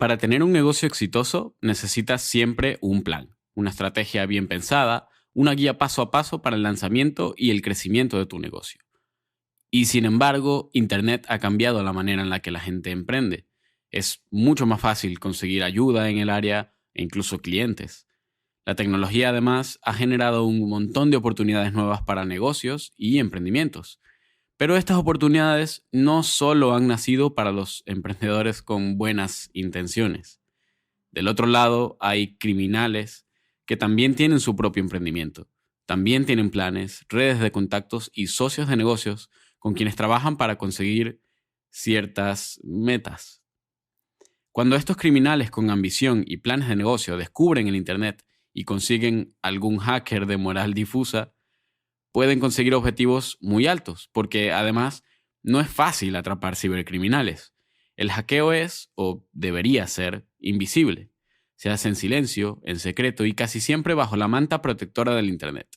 Para tener un negocio exitoso necesitas siempre un plan, una estrategia bien pensada, una guía paso a paso para el lanzamiento y el crecimiento de tu negocio. Y sin embargo, Internet ha cambiado la manera en la que la gente emprende. Es mucho más fácil conseguir ayuda en el área e incluso clientes. La tecnología además ha generado un montón de oportunidades nuevas para negocios y emprendimientos. Pero estas oportunidades no solo han nacido para los emprendedores con buenas intenciones. Del otro lado, hay criminales que también tienen su propio emprendimiento. También tienen planes, redes de contactos y socios de negocios con quienes trabajan para conseguir ciertas metas. Cuando estos criminales con ambición y planes de negocio descubren el Internet y consiguen algún hacker de moral difusa, pueden conseguir objetivos muy altos, porque además no es fácil atrapar cibercriminales. El hackeo es, o debería ser, invisible. Se hace en silencio, en secreto y casi siempre bajo la manta protectora del Internet.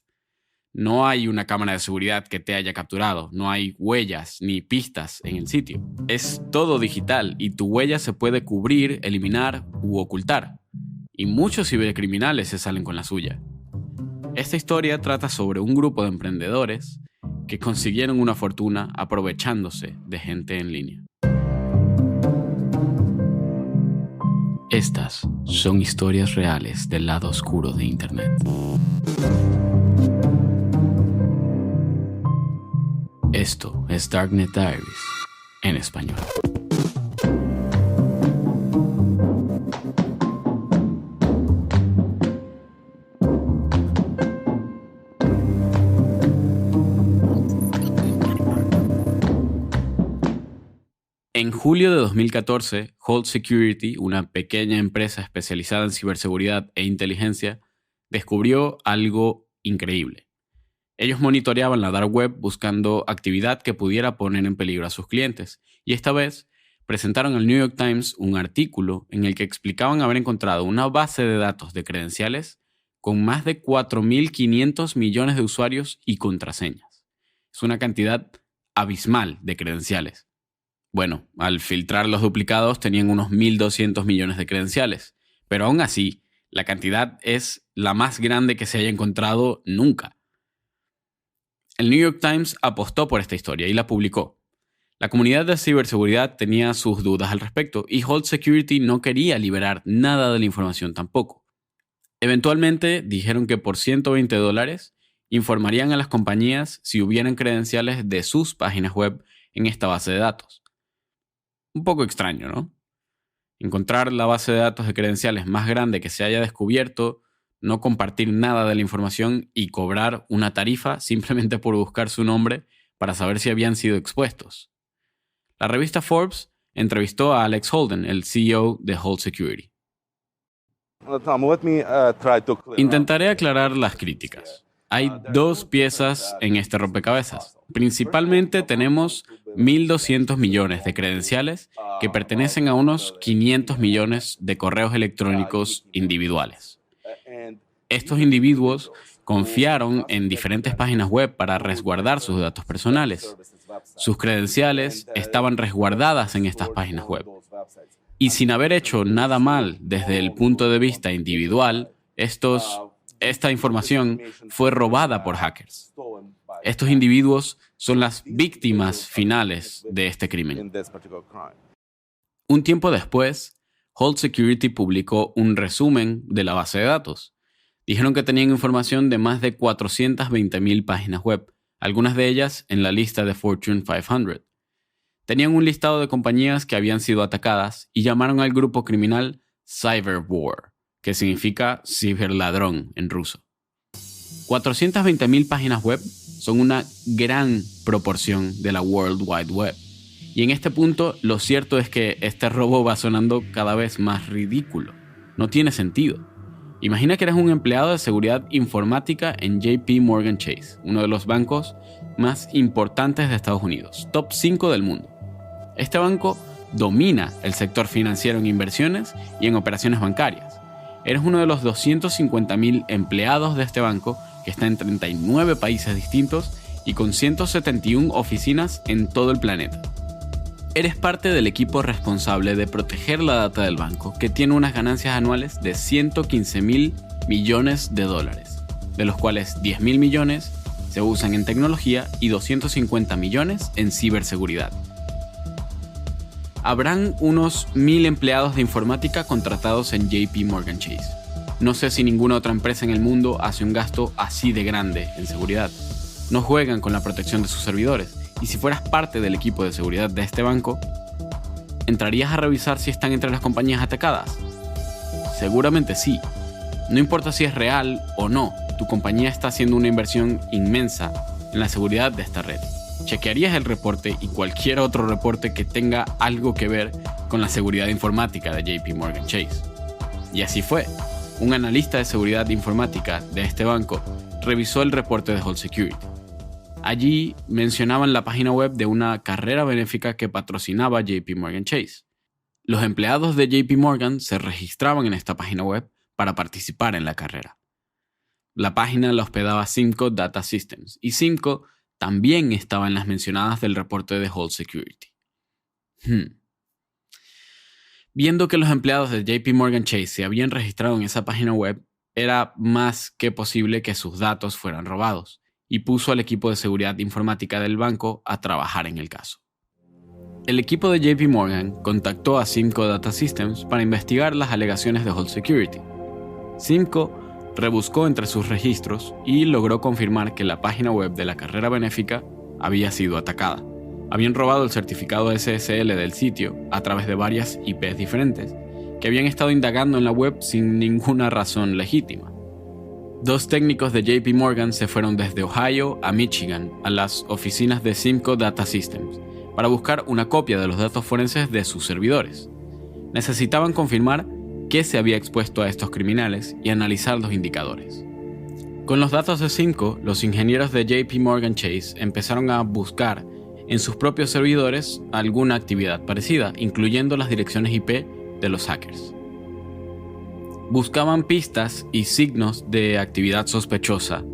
No hay una cámara de seguridad que te haya capturado, no hay huellas ni pistas en el sitio. Es todo digital y tu huella se puede cubrir, eliminar u ocultar. Y muchos cibercriminales se salen con la suya. Esta historia trata sobre un grupo de emprendedores que consiguieron una fortuna aprovechándose de gente en línea. Estas son historias reales del lado oscuro de Internet. Esto es Darknet Diaries en español. En julio de 2014, Holt Security, una pequeña empresa especializada en ciberseguridad e inteligencia, descubrió algo increíble. Ellos monitoreaban la dark web buscando actividad que pudiera poner en peligro a sus clientes, y esta vez presentaron al New York Times un artículo en el que explicaban haber encontrado una base de datos de credenciales con más de 4.500 millones de usuarios y contraseñas. Es una cantidad abismal de credenciales. Bueno, al filtrar los duplicados tenían unos 1.200 millones de credenciales, pero aún así, la cantidad es la más grande que se haya encontrado nunca. El New York Times apostó por esta historia y la publicó. La comunidad de ciberseguridad tenía sus dudas al respecto y Holt Security no quería liberar nada de la información tampoco. Eventualmente dijeron que por $120 informarían a las compañías si hubieran credenciales de sus páginas web en esta base de datos. Un poco extraño, ¿no? Encontrar la base de datos de credenciales más grande que se haya descubierto, no compartir nada de la información y cobrar una tarifa simplemente por buscar su nombre para saber si habían sido expuestos. La revista Forbes entrevistó a Alex Holden, el CEO de Holt Security. Intentaré aclarar las críticas. Hay dos piezas en este rompecabezas. Principalmente tenemos 1.200 millones de credenciales que pertenecen a unos 500 millones de correos electrónicos individuales. Estos individuos confiaron en diferentes páginas web para resguardar sus datos personales. Sus credenciales estaban resguardadas en estas páginas web. Y sin haber hecho nada mal desde el punto de vista individual, esta información fue robada por hackers. Estos individuos son las víctimas finales de este crimen. Un tiempo después, Holt Security publicó un resumen de la base de datos. Dijeron que tenían información de más de 420.000 páginas web, algunas de ellas en la lista de Fortune 500. Tenían un listado de compañías que habían sido atacadas y llamaron al grupo criminal Cyberwar, que significa ciberladrón en ruso. 420.000 páginas web son una gran proporción de la World Wide Web. Y en este punto, lo cierto es que este robo va sonando cada vez más ridículo. No tiene sentido. Imagina que eres un empleado de seguridad informática en JP Morgan Chase, uno de los bancos más importantes de Estados Unidos, top 5 del mundo. Este banco domina el sector financiero en inversiones y en operaciones bancarias. Eres uno de los 250.000 empleados de este banco que está en 39 países distintos y con 171 oficinas en todo el planeta. Eres parte del equipo responsable de proteger la data del banco, que tiene unas ganancias anuales de 115.000 millones de dólares, de los cuales 10.000 millones se usan en tecnología y 250 millones en ciberseguridad. Habrán unos 1.000 empleados de informática contratados en JP Morgan Chase. No sé si ninguna otra empresa en el mundo hace un gasto así de grande en seguridad. No juegan con la protección de sus servidores. Y si fueras parte del equipo de seguridad de este banco, ¿entrarías a revisar si están entre las compañías atacadas? Seguramente sí. No importa si es real o no, tu compañía está haciendo una inversión inmensa en la seguridad de esta red. Chequearías el reporte y cualquier otro reporte que tenga algo que ver con la seguridad informática de JP Morgan Chase. Y así fue. Un analista de seguridad informática de este banco revisó el reporte de Hall Security. Allí mencionaban la página web de una carrera benéfica que patrocinaba JP Morgan Chase. Los empleados de JP Morgan se registraban en esta página web para participar en la carrera. La página la hospedaba Simco Data Systems y Simco también estaba en las mencionadas del reporte de Hall Security. Viendo que los empleados de JP Morgan Chase se habían registrado en esa página web, era más que posible que sus datos fueran robados, y puso al equipo de seguridad informática del banco a trabajar en el caso. El equipo de JP Morgan contactó a Simco Data Systems para investigar las alegaciones de Hall Security. Simco rebuscó entre sus registros y logró confirmar que la página web de la carrera benéfica había sido atacada. Habían robado el certificado SSL del sitio a través de varias IPs diferentes, que habían estado indagando en la web sin ninguna razón legítima. 2 técnicos de JP Morgan se fueron desde Ohio a Michigan a las oficinas de Simco Data Systems para buscar una copia de los datos forenses de sus servidores. Necesitaban confirmar qué se había expuesto a estos criminales y analizar los indicadores. Con los datos de Simco, los ingenieros de JP Morgan Chase empezaron a buscar en sus propios servidores alguna actividad parecida, incluyendo las direcciones IP de los hackers. Buscaban pistas y signos de actividad sospechosa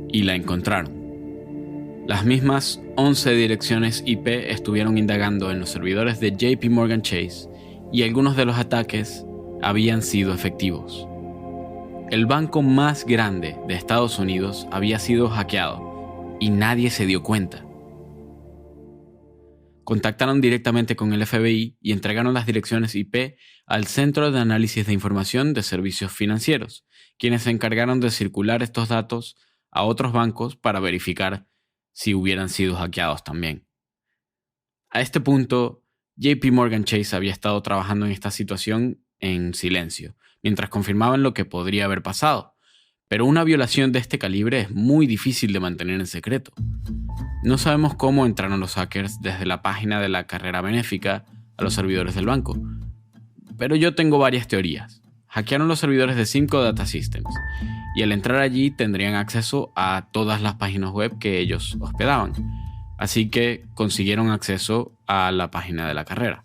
y la encontraron. Las mismas 11 direcciones IP estuvieron indagando en los servidores de JP Morgan Chase y algunos de los ataques habían sido efectivos. El banco más grande de Estados Unidos había sido hackeado y nadie se dio cuenta. Contactaron directamente con el FBI y entregaron las direcciones IP al Centro de Análisis de Información de Servicios Financieros, quienes se encargaron de circular estos datos a otros bancos para verificar si hubieran sido hackeados también. A este punto, JP Morgan Chase había estado trabajando en esta situación en silencio, mientras confirmaban lo que podría haber pasado, pero una violación de este calibre es muy difícil de mantener en secreto. No sabemos cómo entraron los hackers desde la página de la carrera benéfica a los servidores del banco, pero yo tengo varias teorías. Hackearon los servidores de Simco Data Systems y al entrar allí tendrían acceso a todas las páginas web que ellos hospedaban, así que consiguieron acceso a la página de la carrera.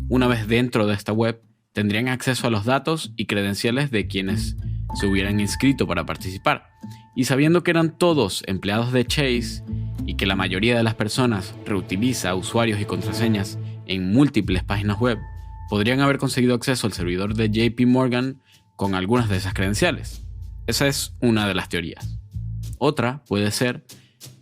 Una vez dentro de esta web, tendrían acceso a los datos y credenciales de quienes se hubieran inscrito para participar, y sabiendo que eran todos empleados de Chase y que la mayoría de las personas reutiliza usuarios y contraseñas en múltiples páginas web, podrían haber conseguido acceso al servidor de JP Morgan con algunas de esas credenciales. Esa es una de las teorías. Otra puede ser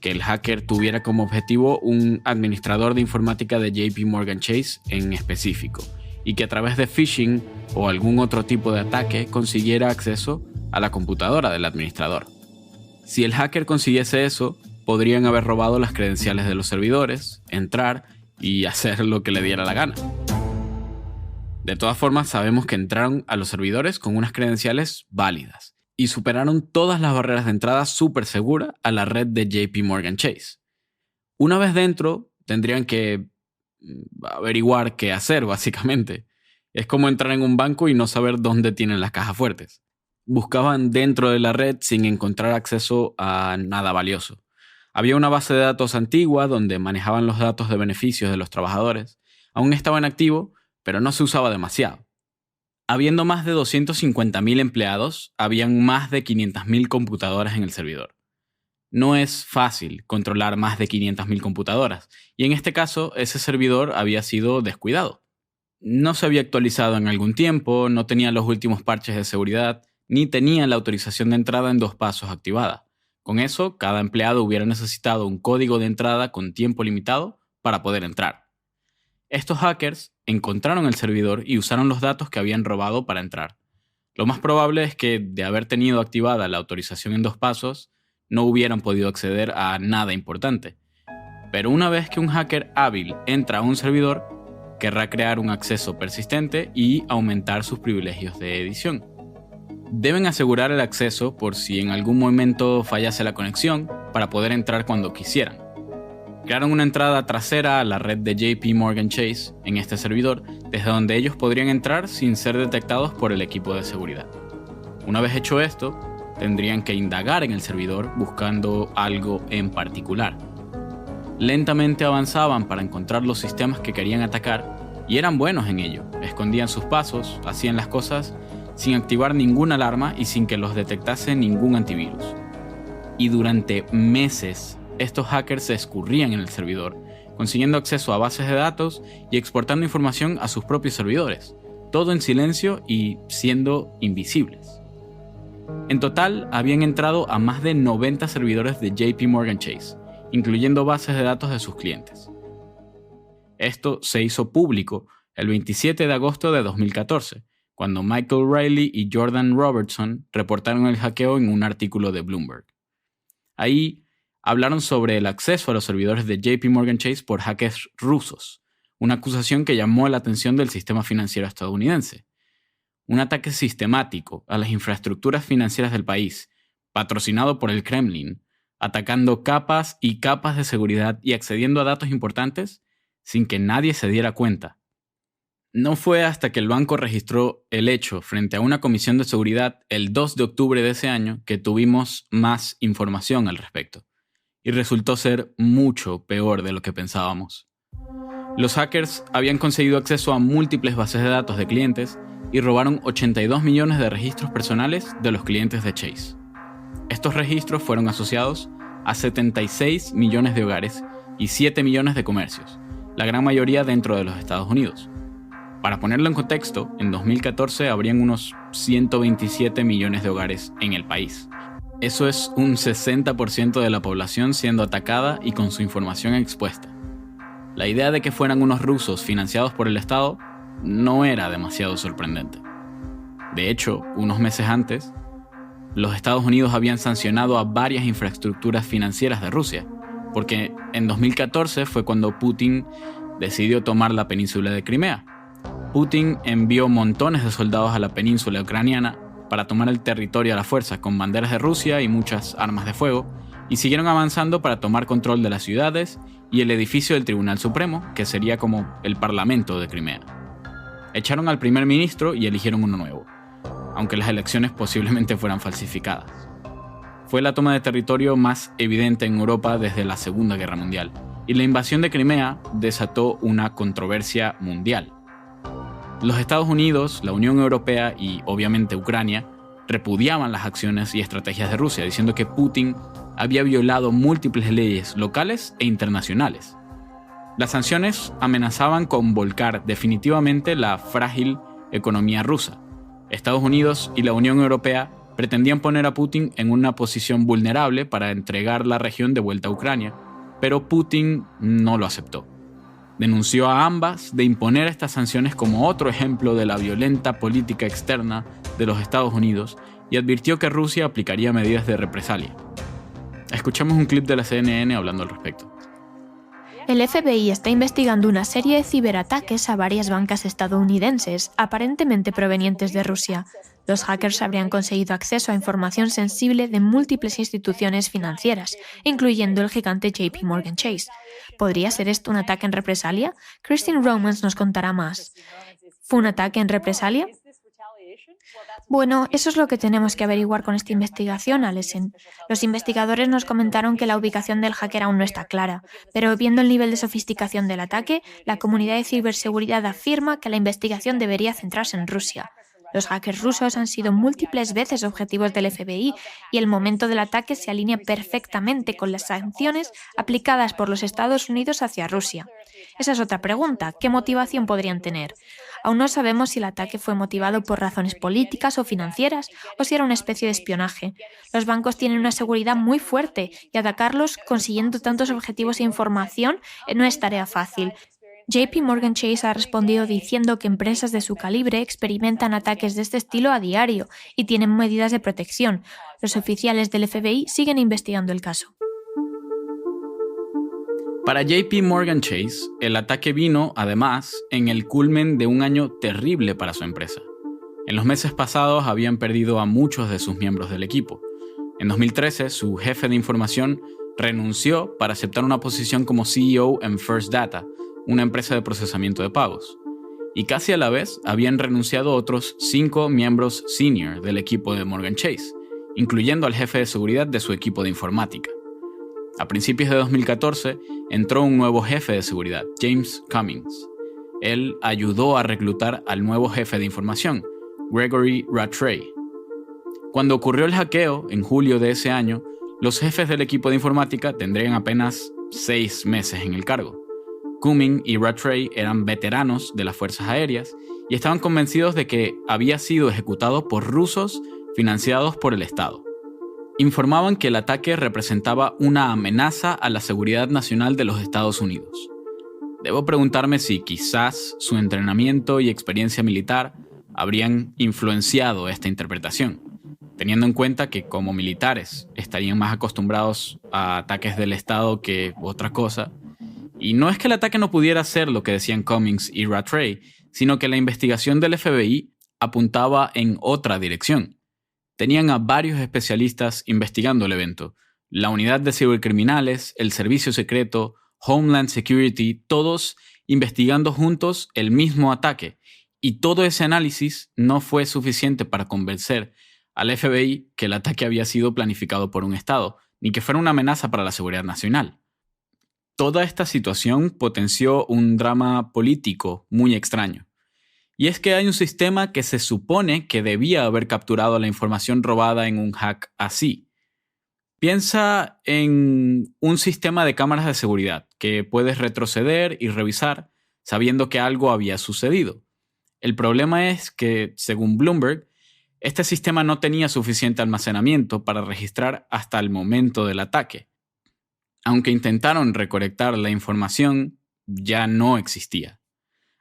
que el hacker tuviera como objetivo un administrador de informática de JP Morgan Chase en específico, y que a través de phishing o algún otro tipo de ataque consiguiera acceso a la computadora del administrador. Si el hacker consiguiese eso, podrían haber robado las credenciales de los servidores, entrar y hacer lo que le diera la gana. De todas formas, sabemos que entraron a los servidores con unas credenciales válidas y superaron todas las barreras de entrada súper segura a la red de JP Morgan Chase. Una vez dentro, tendrían que averiguar qué hacer, básicamente. Es como entrar en un banco y no saber dónde tienen las cajas fuertes. Buscaban dentro de la red sin encontrar acceso a nada valioso. Había una base de datos antigua donde manejaban los datos de beneficios de los trabajadores. Aún estaba en activo, pero no se usaba demasiado. Habiendo más de 250.000 empleados, habían más de 500.000 computadoras en el servidor. No es fácil controlar más de 500.000 computadoras, y en este caso ese servidor había sido descuidado. No se había actualizado en algún tiempo, no tenía los últimos parches de seguridad, ni tenía la autorización de entrada en 2 pasos activada. Con eso, cada empleado hubiera necesitado un código de entrada con tiempo limitado para poder entrar. Estos hackers encontraron el servidor y usaron los datos que habían robado para entrar. Lo más probable es que, de haber tenido activada la autorización en 2 pasos, no hubieran podido acceder a nada importante. Pero una vez que un hacker hábil entra a un servidor, querrá crear un acceso persistente y aumentar sus privilegios de edición. Deben asegurar el acceso por si en algún momento fallase la conexión para poder entrar cuando quisieran. Crearon una entrada trasera a la red de JP Morgan Chase en este servidor, desde donde ellos podrían entrar sin ser detectados por el equipo de seguridad. Una vez hecho esto, tendrían que indagar en el servidor buscando algo en particular. Lentamente avanzaban para encontrar los sistemas que querían atacar y eran buenos en ello. Escondían sus pasos, hacían las cosas sin activar ninguna alarma y sin que los detectase ningún antivirus. Y durante meses, estos hackers se escurrían en el servidor, consiguiendo acceso a bases de datos y exportando información a sus propios servidores, todo en silencio y siendo invisibles. En total, habían entrado a más de 90 servidores de JP Morgan Chase, incluyendo bases de datos de sus clientes. Esto se hizo público el 27 de agosto de 2014, cuando Michael Riley y Jordan Robertson reportaron el hackeo en un artículo de Bloomberg. Ahí hablaron sobre el acceso a los servidores de JP Morgan Chase por hackers rusos, una acusación que llamó la atención del sistema financiero estadounidense. Un ataque sistemático a las infraestructuras financieras del país, patrocinado por el Kremlin, atacando capas y capas de seguridad y accediendo a datos importantes sin que nadie se diera cuenta. No fue hasta que el banco registró el hecho frente a una comisión de seguridad el 2 de octubre de ese año que tuvimos más información al respecto. Y resultó ser mucho peor de lo que pensábamos. Los hackers habían conseguido acceso a múltiples bases de datos de clientes y robaron 82 millones de registros personales de los clientes de Chase. Estos registros fueron asociados a 76 millones de hogares y 7 millones de comercios, la gran mayoría dentro de los Estados Unidos. Para ponerlo en contexto, en 2014 habrían unos 127 millones de hogares en el país. Eso es un 60% de la población siendo atacada y con su información expuesta. La idea de que fueran unos rusos financiados por el Estado no era demasiado sorprendente. De hecho, unos meses antes, los Estados Unidos habían sancionado a varias infraestructuras financieras de Rusia, porque en 2014 fue cuando Putin decidió tomar la península de Crimea. Putin envió montones de soldados a la península ucraniana para tomar el territorio a la fuerza con banderas de Rusia y muchas armas de fuego, y siguieron avanzando para tomar control de las ciudades y el edificio del Tribunal Supremo, que sería como el Parlamento de Crimea. Echaron al primer ministro y eligieron uno nuevo, aunque las elecciones posiblemente fueran falsificadas. Fue la toma de territorio más evidente en Europa desde la Segunda Guerra Mundial, y la invasión de Crimea desató una controversia mundial. Los Estados Unidos, la Unión Europea y, obviamente, Ucrania repudiaban las acciones y estrategias de Rusia, diciendo que Putin había violado múltiples leyes locales e internacionales. Las sanciones amenazaban con volcar definitivamente la frágil economía rusa. Estados Unidos y la Unión Europea pretendían poner a Putin en una posición vulnerable para entregar la región de vuelta a Ucrania, pero Putin no lo aceptó. Denunció a ambas de imponer estas sanciones como otro ejemplo de la violenta política externa de los Estados Unidos y advirtió que Rusia aplicaría medidas de represalia. Escuchamos un clip de la CNN hablando al respecto. El FBI está investigando una serie de ciberataques a varias bancas estadounidenses, aparentemente provenientes de Rusia. Los hackers habrían conseguido acceso a información sensible de múltiples instituciones financieras, incluyendo el gigante JP Morgan Chase. ¿Podría ser esto un ataque en represalia? Christine Romans nos contará más. ¿Fue un ataque en represalia? Bueno, eso es lo que tenemos que averiguar con esta investigación, Alison. Los investigadores nos comentaron que la ubicación del hacker aún no está clara, pero viendo el nivel de sofisticación del ataque, la comunidad de ciberseguridad afirma que la investigación debería centrarse en Rusia. Los hackers rusos han sido múltiples veces objetivos del FBI y el momento del ataque se alinea perfectamente con las sanciones aplicadas por los Estados Unidos hacia Rusia. Esa es otra pregunta. ¿Qué motivación podrían tener? Aún no sabemos si el ataque fue motivado por razones políticas o financieras o si era una especie de espionaje. Los bancos tienen una seguridad muy fuerte y atacarlos consiguiendo tantos objetivos e información no es tarea fácil. JP Morgan Chase ha respondido diciendo que empresas de su calibre experimentan ataques de este estilo a diario y tienen medidas de protección. Los oficiales del FBI siguen investigando el caso. Para JP Morgan Chase, el ataque vino, además, en el culmen de un año terrible para su empresa. En los meses pasados habían perdido a muchos de sus miembros del equipo. En 2013, su jefe de información renunció para aceptar una posición como CEO en First Data, una empresa de procesamiento de pagos. Y casi a la vez habían renunciado otros 5 miembros senior del equipo de Morgan Chase, incluyendo al jefe de seguridad de su equipo de informática. A principios de 2014 entró un nuevo jefe de seguridad, James Cummings. Él ayudó a reclutar al nuevo jefe de información, Gregory Rattray. Cuando ocurrió el hackeo, en julio de ese año, los jefes del equipo de informática tendrían apenas 6 meses en el cargo. Cummings y Rattray eran veteranos de las fuerzas aéreas y estaban convencidos de que había sido ejecutado por rusos financiados por el Estado. Informaban que el ataque representaba una amenaza a la seguridad nacional de los Estados Unidos. Debo preguntarme si quizás su entrenamiento y experiencia militar habrían influenciado esta interpretación, teniendo en cuenta que como militares estarían más acostumbrados a ataques del Estado que otra cosa. Y no es que el ataque no pudiera ser lo que decían Cummings y Rattray, sino que la investigación del FBI apuntaba en otra dirección. Tenían a varios especialistas investigando el evento. La unidad de cibercriminales, el servicio secreto, Homeland Security, todos investigando juntos el mismo ataque. Y todo ese análisis no fue suficiente para convencer al FBI que el ataque había sido planificado por un Estado, ni que fuera una amenaza para la seguridad nacional. Toda esta situación potenció un drama político muy extraño. Y es que hay un sistema que se supone que debía haber capturado la información robada en un hack así. Piensa en un sistema de cámaras de seguridad que puedes retroceder y revisar sabiendo que algo había sucedido. El problema es que, según Bloomberg, este sistema no tenía suficiente almacenamiento para registrar hasta el momento del ataque. Aunque intentaron recolectar la información, ya no existía.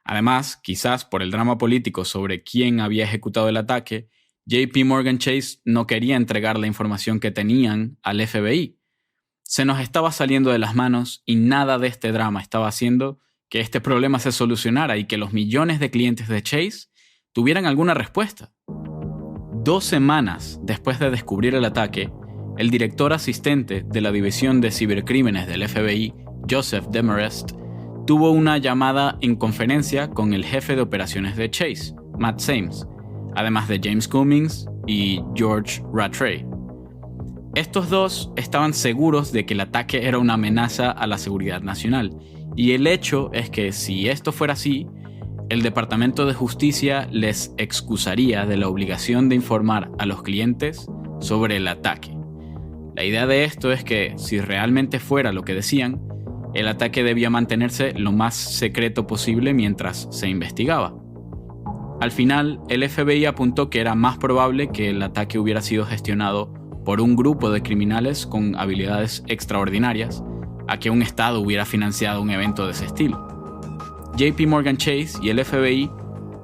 Además, quizás por el drama político sobre quién había ejecutado el ataque, JP Morgan Chase no quería entregar la información que tenían al FBI. Se nos estaba saliendo de las manos y nada de este drama estaba haciendo que este problema se solucionara y que los millones de clientes de Chase tuvieran alguna respuesta. 2 semanas después de descubrir el ataque, el director asistente de la División de Cibercrímenes del FBI, Joseph Demarest, tuvo una llamada en conferencia con el jefe de operaciones de Chase, Matt Sames, además de James Cummings y George Rattray. Estos dos estaban seguros de que el ataque era una amenaza a la seguridad nacional, y el hecho es que si esto fuera así, el Departamento de Justicia les excusaría de la obligación de informar a los clientes sobre el ataque. La idea de esto es que, si realmente fuera lo que decían, el ataque debía mantenerse lo más secreto posible mientras se investigaba. Al final, el FBI apuntó que era más probable que el ataque hubiera sido gestionado por un grupo de criminales con habilidades extraordinarias a que un Estado hubiera financiado un evento de ese estilo. JP Morgan Chase y el FBI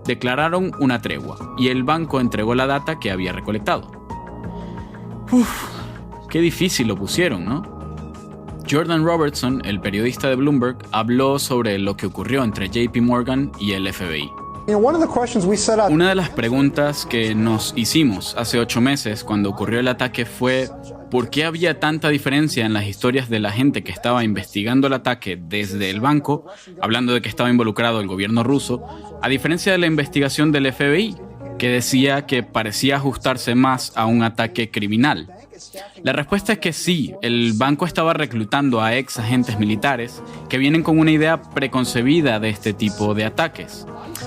declararon una tregua y el banco entregó la data que había recolectado. Qué difícil lo pusieron, ¿no? Jordan Robertson, el periodista de Bloomberg, habló sobre lo que ocurrió entre JP Morgan y el FBI. Una de las preguntas que nos hicimos hace 8 meses cuando ocurrió el ataque fue ¿por qué había tanta diferencia en las historias de la gente que estaba investigando el ataque desde el banco, hablando de que estaba involucrado el gobierno ruso, a diferencia de la investigación del FBI, que decía que parecía ajustarse más a un ataque criminal? La respuesta es que sí, el banco estaba reclutando a ex agentes militares que vienen con una idea preconcebida de este tipo de ataques.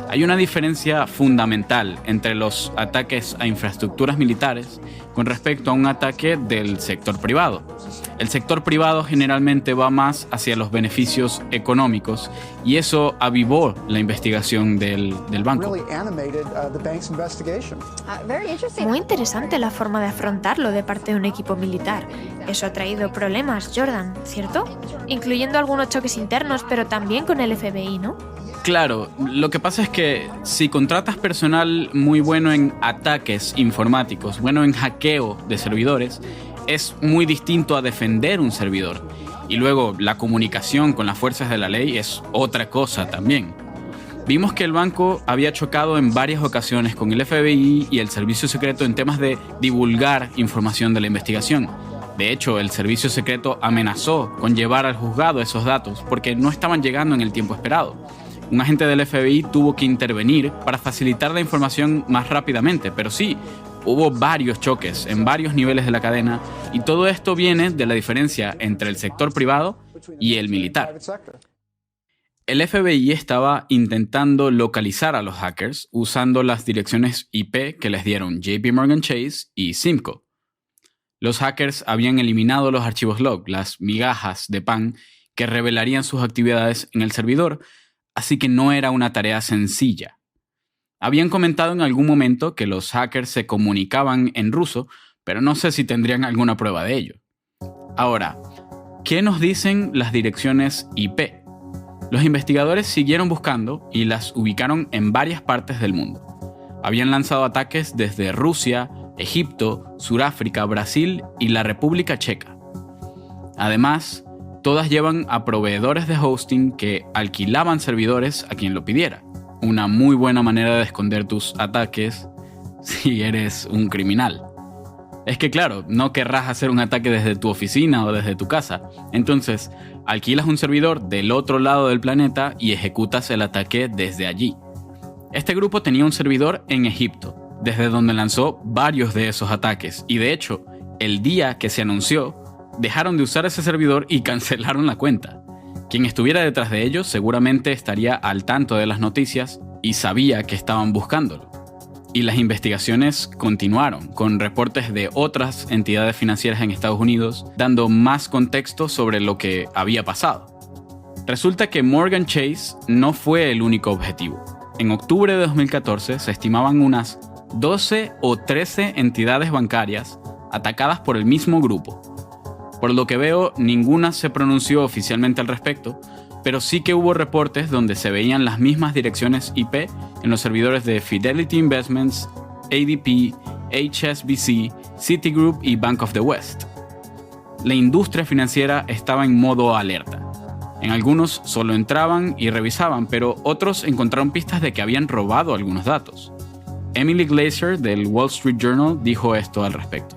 Hay una diferencia fundamental entre los ataques a infraestructuras militares con respecto a un ataque del sector privado. El sector privado generalmente va más hacia los beneficios económicos y eso avivó la investigación del banco. Muy interesante la forma de afrontarlo de parte de un equipo militar. Eso ha traído problemas, Jordan, ¿cierto? Incluyendo algunos choques internos, pero también con el FBI, ¿no? Claro, lo que pasa es que si contratas personal muy bueno en ataques informáticos, bueno en hackeo de servidores, es muy distinto a defender un servidor. Y luego la comunicación con las fuerzas de la ley es otra cosa también. Vimos que el banco había chocado en varias ocasiones con el FBI y el servicio secreto en temas de divulgar información de la investigación. De hecho, el servicio secreto amenazó con llevar al juzgado esos datos porque no estaban llegando en el tiempo esperado. Un agente del FBI tuvo que intervenir para facilitar la información más rápidamente, pero sí, hubo varios choques en varios niveles de la cadena y todo esto viene de la diferencia entre el sector privado y el militar. El FBI estaba intentando localizar a los hackers usando las direcciones IP que les dieron JP Morgan Chase y Simco. Los hackers habían eliminado los archivos log, las migajas de pan que revelarían sus actividades en el servidor, así que no era una tarea sencilla. Habían comentado en algún momento que los hackers se comunicaban en ruso, pero no sé si tendrían alguna prueba de ello. Ahora, ¿qué nos dicen las direcciones IP? Los investigadores siguieron buscando y las ubicaron en varias partes del mundo. Habían lanzado ataques desde Rusia, Egipto, Sudáfrica, Brasil y la República Checa. Además, todas llevan a proveedores de hosting que alquilaban servidores a quien lo pidiera. Una muy buena manera de esconder tus ataques si eres un criminal. Es que claro, no querrás hacer un ataque desde tu oficina o desde tu casa. Entonces, alquilas un servidor del otro lado del planeta y ejecutas el ataque desde allí. Este grupo tenía un servidor en Egipto, desde donde lanzó varios de esos ataques. Y de hecho, el día que se anunció, dejaron de usar ese servidor y cancelaron la cuenta. Quien estuviera detrás de ellos seguramente estaría al tanto de las noticias y sabía que estaban buscándolo. Y las investigaciones continuaron, con reportes de otras entidades financieras en Estados Unidos dando más contexto sobre lo que había pasado. Resulta que Morgan Chase no fue el único objetivo. En octubre de 2014 se estimaban unas 12 o 13 entidades bancarias atacadas por el mismo grupo. Por lo que veo, ninguna se pronunció oficialmente al respecto, pero sí que hubo reportes donde se veían las mismas direcciones IP en los servidores de Fidelity Investments, ADP, HSBC, Citigroup y Bank of the West. La industria financiera estaba en modo alerta. En algunos solo entraban y revisaban, pero otros encontraron pistas de que habían robado algunos datos. Emily Glaser del Wall Street Journal dijo esto al respecto.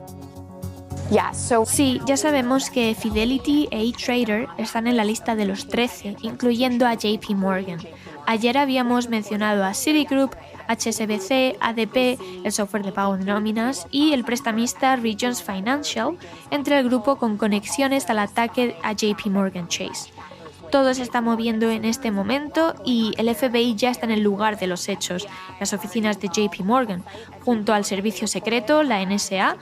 Sí, ya sabemos que Fidelity e E-Trader están en la lista de los 13, incluyendo a JP Morgan. Ayer habíamos mencionado a Citigroup, HSBC, ADP, el software de pago de nóminas y el prestamista Regions Financial, entre el grupo con conexiones al ataque a JP Morgan Chase. Todo se está moviendo en este momento y el FBI ya está en el lugar de los hechos, las oficinas de JP Morgan, junto al servicio secreto, la NSA,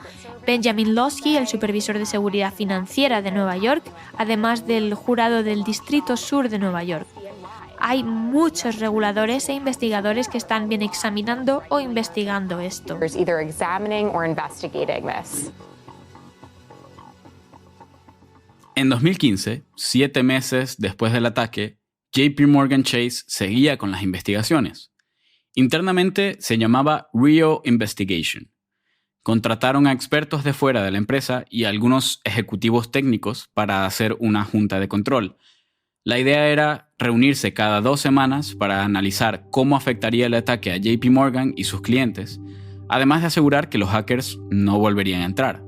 Benjamin Losky, el supervisor de seguridad financiera de Nueva York, además del jurado del Distrito Sur de Nueva York. Hay muchos reguladores e investigadores que están bien examinando o investigando esto. En 2015, 7 meses después del ataque, JP Morgan Chase seguía con las investigaciones. Internamente se llamaba Rio Investigation. Contrataron a expertos de fuera de la empresa y a algunos ejecutivos técnicos para hacer una junta de control. La idea era reunirse cada 2 semanas para analizar cómo afectaría el ataque a JP Morgan y sus clientes, además de asegurar que los hackers no volverían a entrar.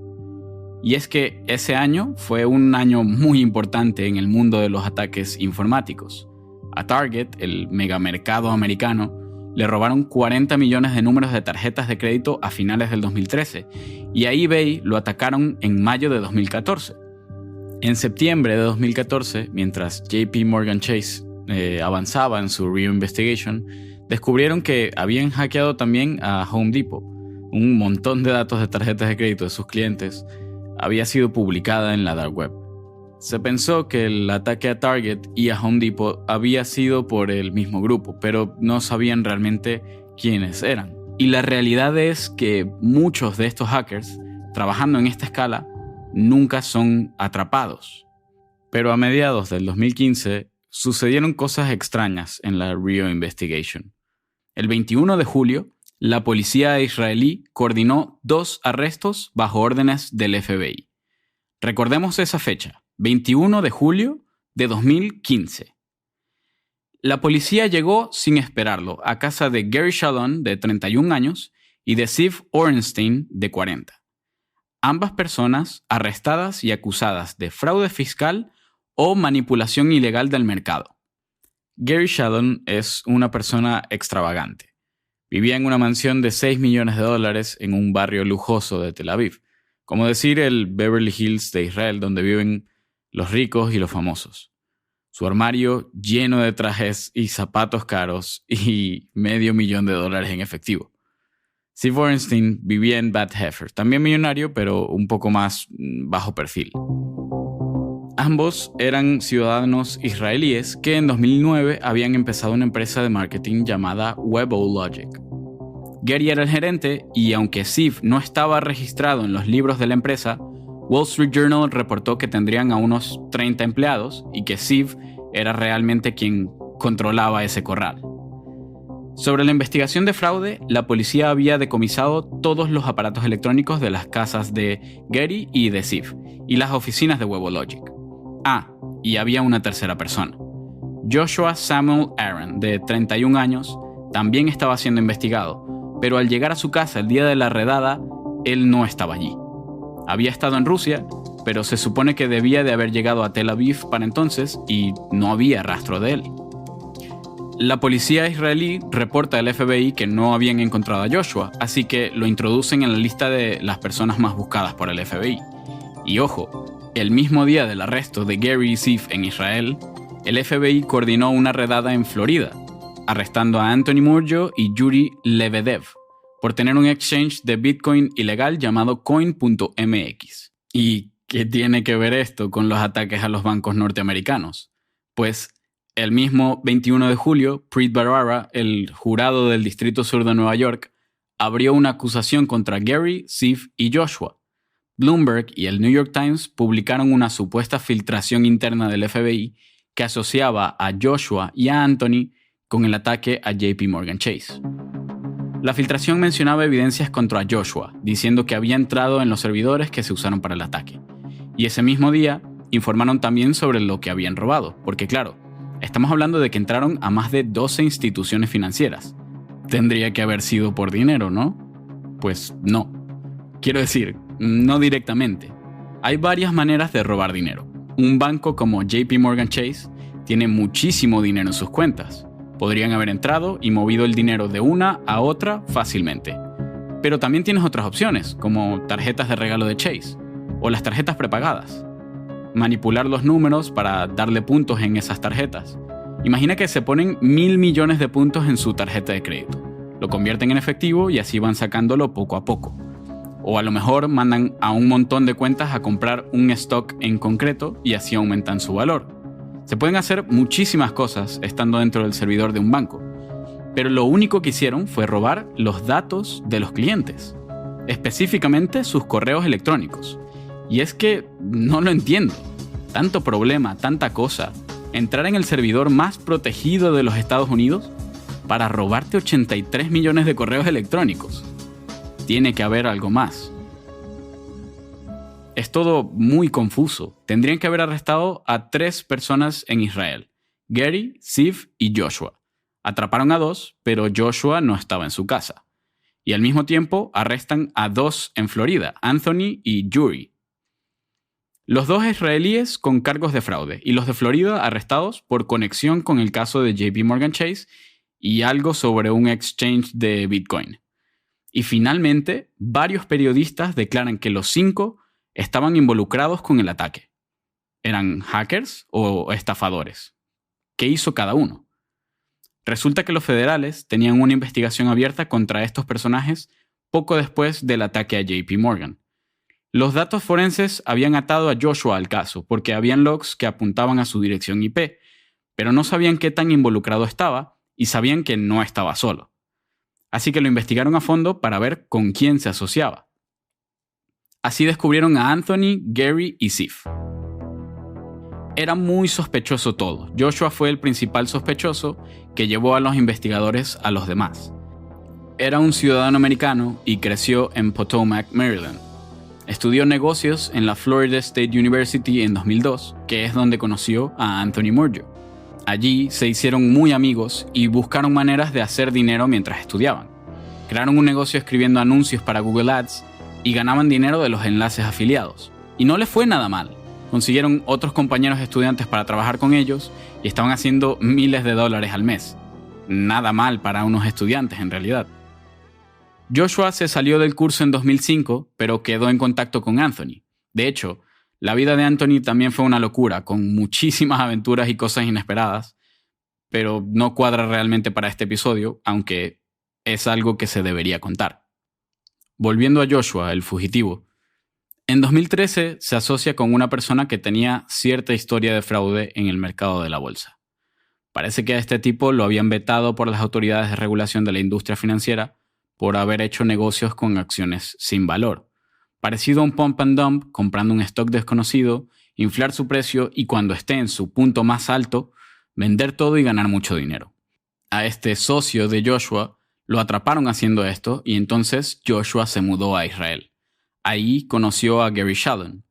Y es que ese año fue un año muy importante en el mundo de los ataques informáticos. A Target, el megamercado americano, le robaron 40 millones de números de tarjetas de crédito a finales del 2013 y a eBay lo atacaron en mayo de 2014. En septiembre de 2014, mientras JP Morgan Chase avanzaba en su reinvestigation, descubrieron que habían hackeado también a Home Depot. Un montón de datos de tarjetas de crédito de sus clientes había sido publicada en la dark web. Se pensó que el ataque a Target y a Home Depot había sido por el mismo grupo, pero no sabían realmente quiénes eran. Y la realidad es que muchos de estos hackers, trabajando en esta escala, nunca son atrapados. Pero a mediados del 2015 sucedieron cosas extrañas en la reinvestigation. El 21 de julio, la policía israelí coordinó 2 arrestos bajo órdenes del FBI. Recordemos esa fecha, 21 de julio de 2015. La policía llegó sin esperarlo a casa de Gary Shalom, de 31 años, y de Ziv Orenstein, de 40. Ambas personas arrestadas y acusadas de fraude fiscal o manipulación ilegal del mercado. Gary Shalom es una persona extravagante. Vivía en una mansión de $6 millones en un barrio lujoso de Tel Aviv, como decir el Beverly Hills de Israel, donde viven los ricos y los famosos. Su armario lleno de trajes y zapatos caros y $500,000 en efectivo. Ziv Orenstein vivía en Bad Heifer, también millonario, pero un poco más bajo perfil. Ambos eran ciudadanos israelíes que en 2009 habían empezado una empresa de marketing llamada WebOlogic. Gary era el gerente y aunque Ziv no estaba registrado en los libros de la empresa, Wall Street Journal reportó que tendrían a unos 30 empleados y que Ziv era realmente quien controlaba ese corral. Sobre la investigación de fraude, la policía había decomisado todos los aparatos electrónicos de las casas de Gary y de Ziv y las oficinas de WebOlogic. Y había una tercera persona. Joshua Samuel Aaron, de 31 años, también estaba siendo investigado, pero al llegar a su casa el día de la redada, él no estaba allí. Había estado en Rusia, pero se supone que debía de haber llegado a Tel Aviv para entonces y no había rastro de él. La policía israelí reporta al FBI que no habían encontrado a Joshua, así que lo introducen en la lista de las personas más buscadas por el FBI. Y ojo, el mismo día del arresto de Gary y Ziv en Israel, el FBI coordinó una redada en Florida, arrestando a Anthony Murjo y Yuri Lebedev por tener un exchange de Bitcoin ilegal llamado Coin.mx. ¿Y qué tiene que ver esto con los ataques a los bancos norteamericanos? Pues el mismo 21 de julio, Preet Bharara, el jurado del Distrito Sur de Nueva York, abrió una acusación contra Gary, Ziv y Joshua. Bloomberg y el New York Times publicaron una supuesta filtración interna del FBI que asociaba a Joshua y a Anthony con el ataque a JP Morgan Chase. La filtración mencionaba evidencias contra Joshua, diciendo que había entrado en los servidores que se usaron para el ataque. Y ese mismo día, informaron también sobre lo que habían robado, porque claro, estamos hablando de que entraron a más de 12 instituciones financieras. Tendría que haber sido por dinero, ¿no? Pues no. Quiero decir, no directamente. Hay varias maneras de robar dinero. Un banco como JP Morgan Chase tiene muchísimo dinero en sus cuentas. Podrían haber entrado y movido el dinero de una a otra fácilmente. Pero también tienes otras opciones, como tarjetas de regalo de Chase o las tarjetas prepagadas. Manipular los números para darle puntos en esas tarjetas. Imagina que se ponen 1,000 millones de puntos en su tarjeta de crédito. Lo convierten en efectivo y así van sacándolo poco a poco. O a lo mejor mandan a un montón de cuentas a comprar un stock en concreto y así aumentan su valor. Se pueden hacer muchísimas cosas estando dentro del servidor de un banco. Pero lo único que hicieron fue robar los datos de los clientes. Específicamente sus correos electrónicos. Y es que no lo entiendo. Tanto problema, tanta cosa. Entrar en el servidor más protegido de los Estados Unidos para robarte 83 millones de correos electrónicos. Tiene que haber algo más. Es todo muy confuso. Tendrían que haber arrestado a 3 personas en Israel: Gary, Ziv y Joshua. Atraparon a 2, pero Joshua no estaba en su casa. Y al mismo tiempo arrestan a 2 en Florida, Anthony y Yuri. Los 2 israelíes con cargos de fraude y los de Florida arrestados por conexión con el caso de JP Morgan Chase y algo sobre un exchange de Bitcoin. Y finalmente, varios periodistas declaran que los 5 estaban involucrados con el ataque. ¿Eran hackers o estafadores? ¿Qué hizo cada uno? Resulta que los federales tenían una investigación abierta contra estos personajes poco después del ataque a JP Morgan. Los datos forenses habían atado a Joshua al caso porque habían logs que apuntaban a su dirección IP, pero no sabían qué tan involucrado estaba y sabían que no estaba solo. Así que lo investigaron a fondo para ver con quién se asociaba. Así descubrieron a Anthony, Gary y Ziff. Era muy sospechoso todo. Joshua fue el principal sospechoso que llevó a los investigadores a los demás. Era un ciudadano americano y creció en Potomac, Maryland. Estudió negocios en la Florida State University en 2002, que es donde conoció a Anthony Murjo. Allí se hicieron muy amigos y buscaron maneras de hacer dinero mientras estudiaban. Crearon un negocio escribiendo anuncios para Google Ads y ganaban dinero de los enlaces afiliados. Y no les fue nada mal. Consiguieron otros compañeros estudiantes para trabajar con ellos y estaban haciendo miles de dólares al mes. Nada mal para unos estudiantes en realidad. Joshua se salió del curso en 2005, pero quedó en contacto con Anthony. De hecho, la vida de Anthony también fue una locura, con muchísimas aventuras y cosas inesperadas, pero no cuadra realmente para este episodio, aunque es algo que se debería contar. Volviendo a Joshua, el fugitivo, en 2013 se asocia con una persona que tenía cierta historia de fraude en el mercado de la bolsa. Parece que a este tipo lo habían vetado por las autoridades de regulación de la industria financiera por haber hecho negocios con acciones sin valor. Parecido a un pump and dump, comprando un stock desconocido, inflar su precio y cuando esté en su punto más alto, vender todo y ganar mucho dinero. A este socio de Joshua lo atraparon haciendo esto y entonces Joshua se mudó a Israel. Ahí conoció a Gary Sheldon.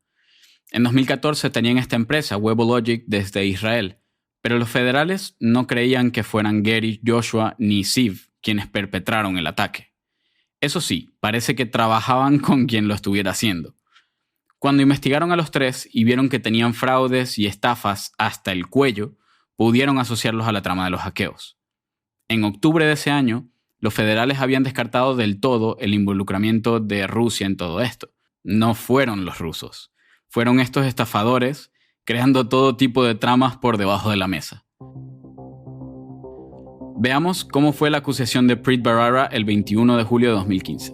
En 2014 tenían esta empresa, WebLogic, desde Israel, pero los federales no creían que fueran Gary, Joshua ni Ziff quienes perpetraron el ataque. Eso sí, parece que trabajaban con quien lo estuviera haciendo. Cuando investigaron a los 3 y vieron que tenían fraudes y estafas hasta el cuello, pudieron asociarlos a la trama de los hackeos. En octubre de ese año, los federales habían descartado del todo el involucramiento de Rusia en todo esto. No fueron los rusos. Fueron estos estafadores creando todo tipo de tramas por debajo de la mesa. Veamos cómo fue la acusación de Preet Bharara el 21 de julio de 2015.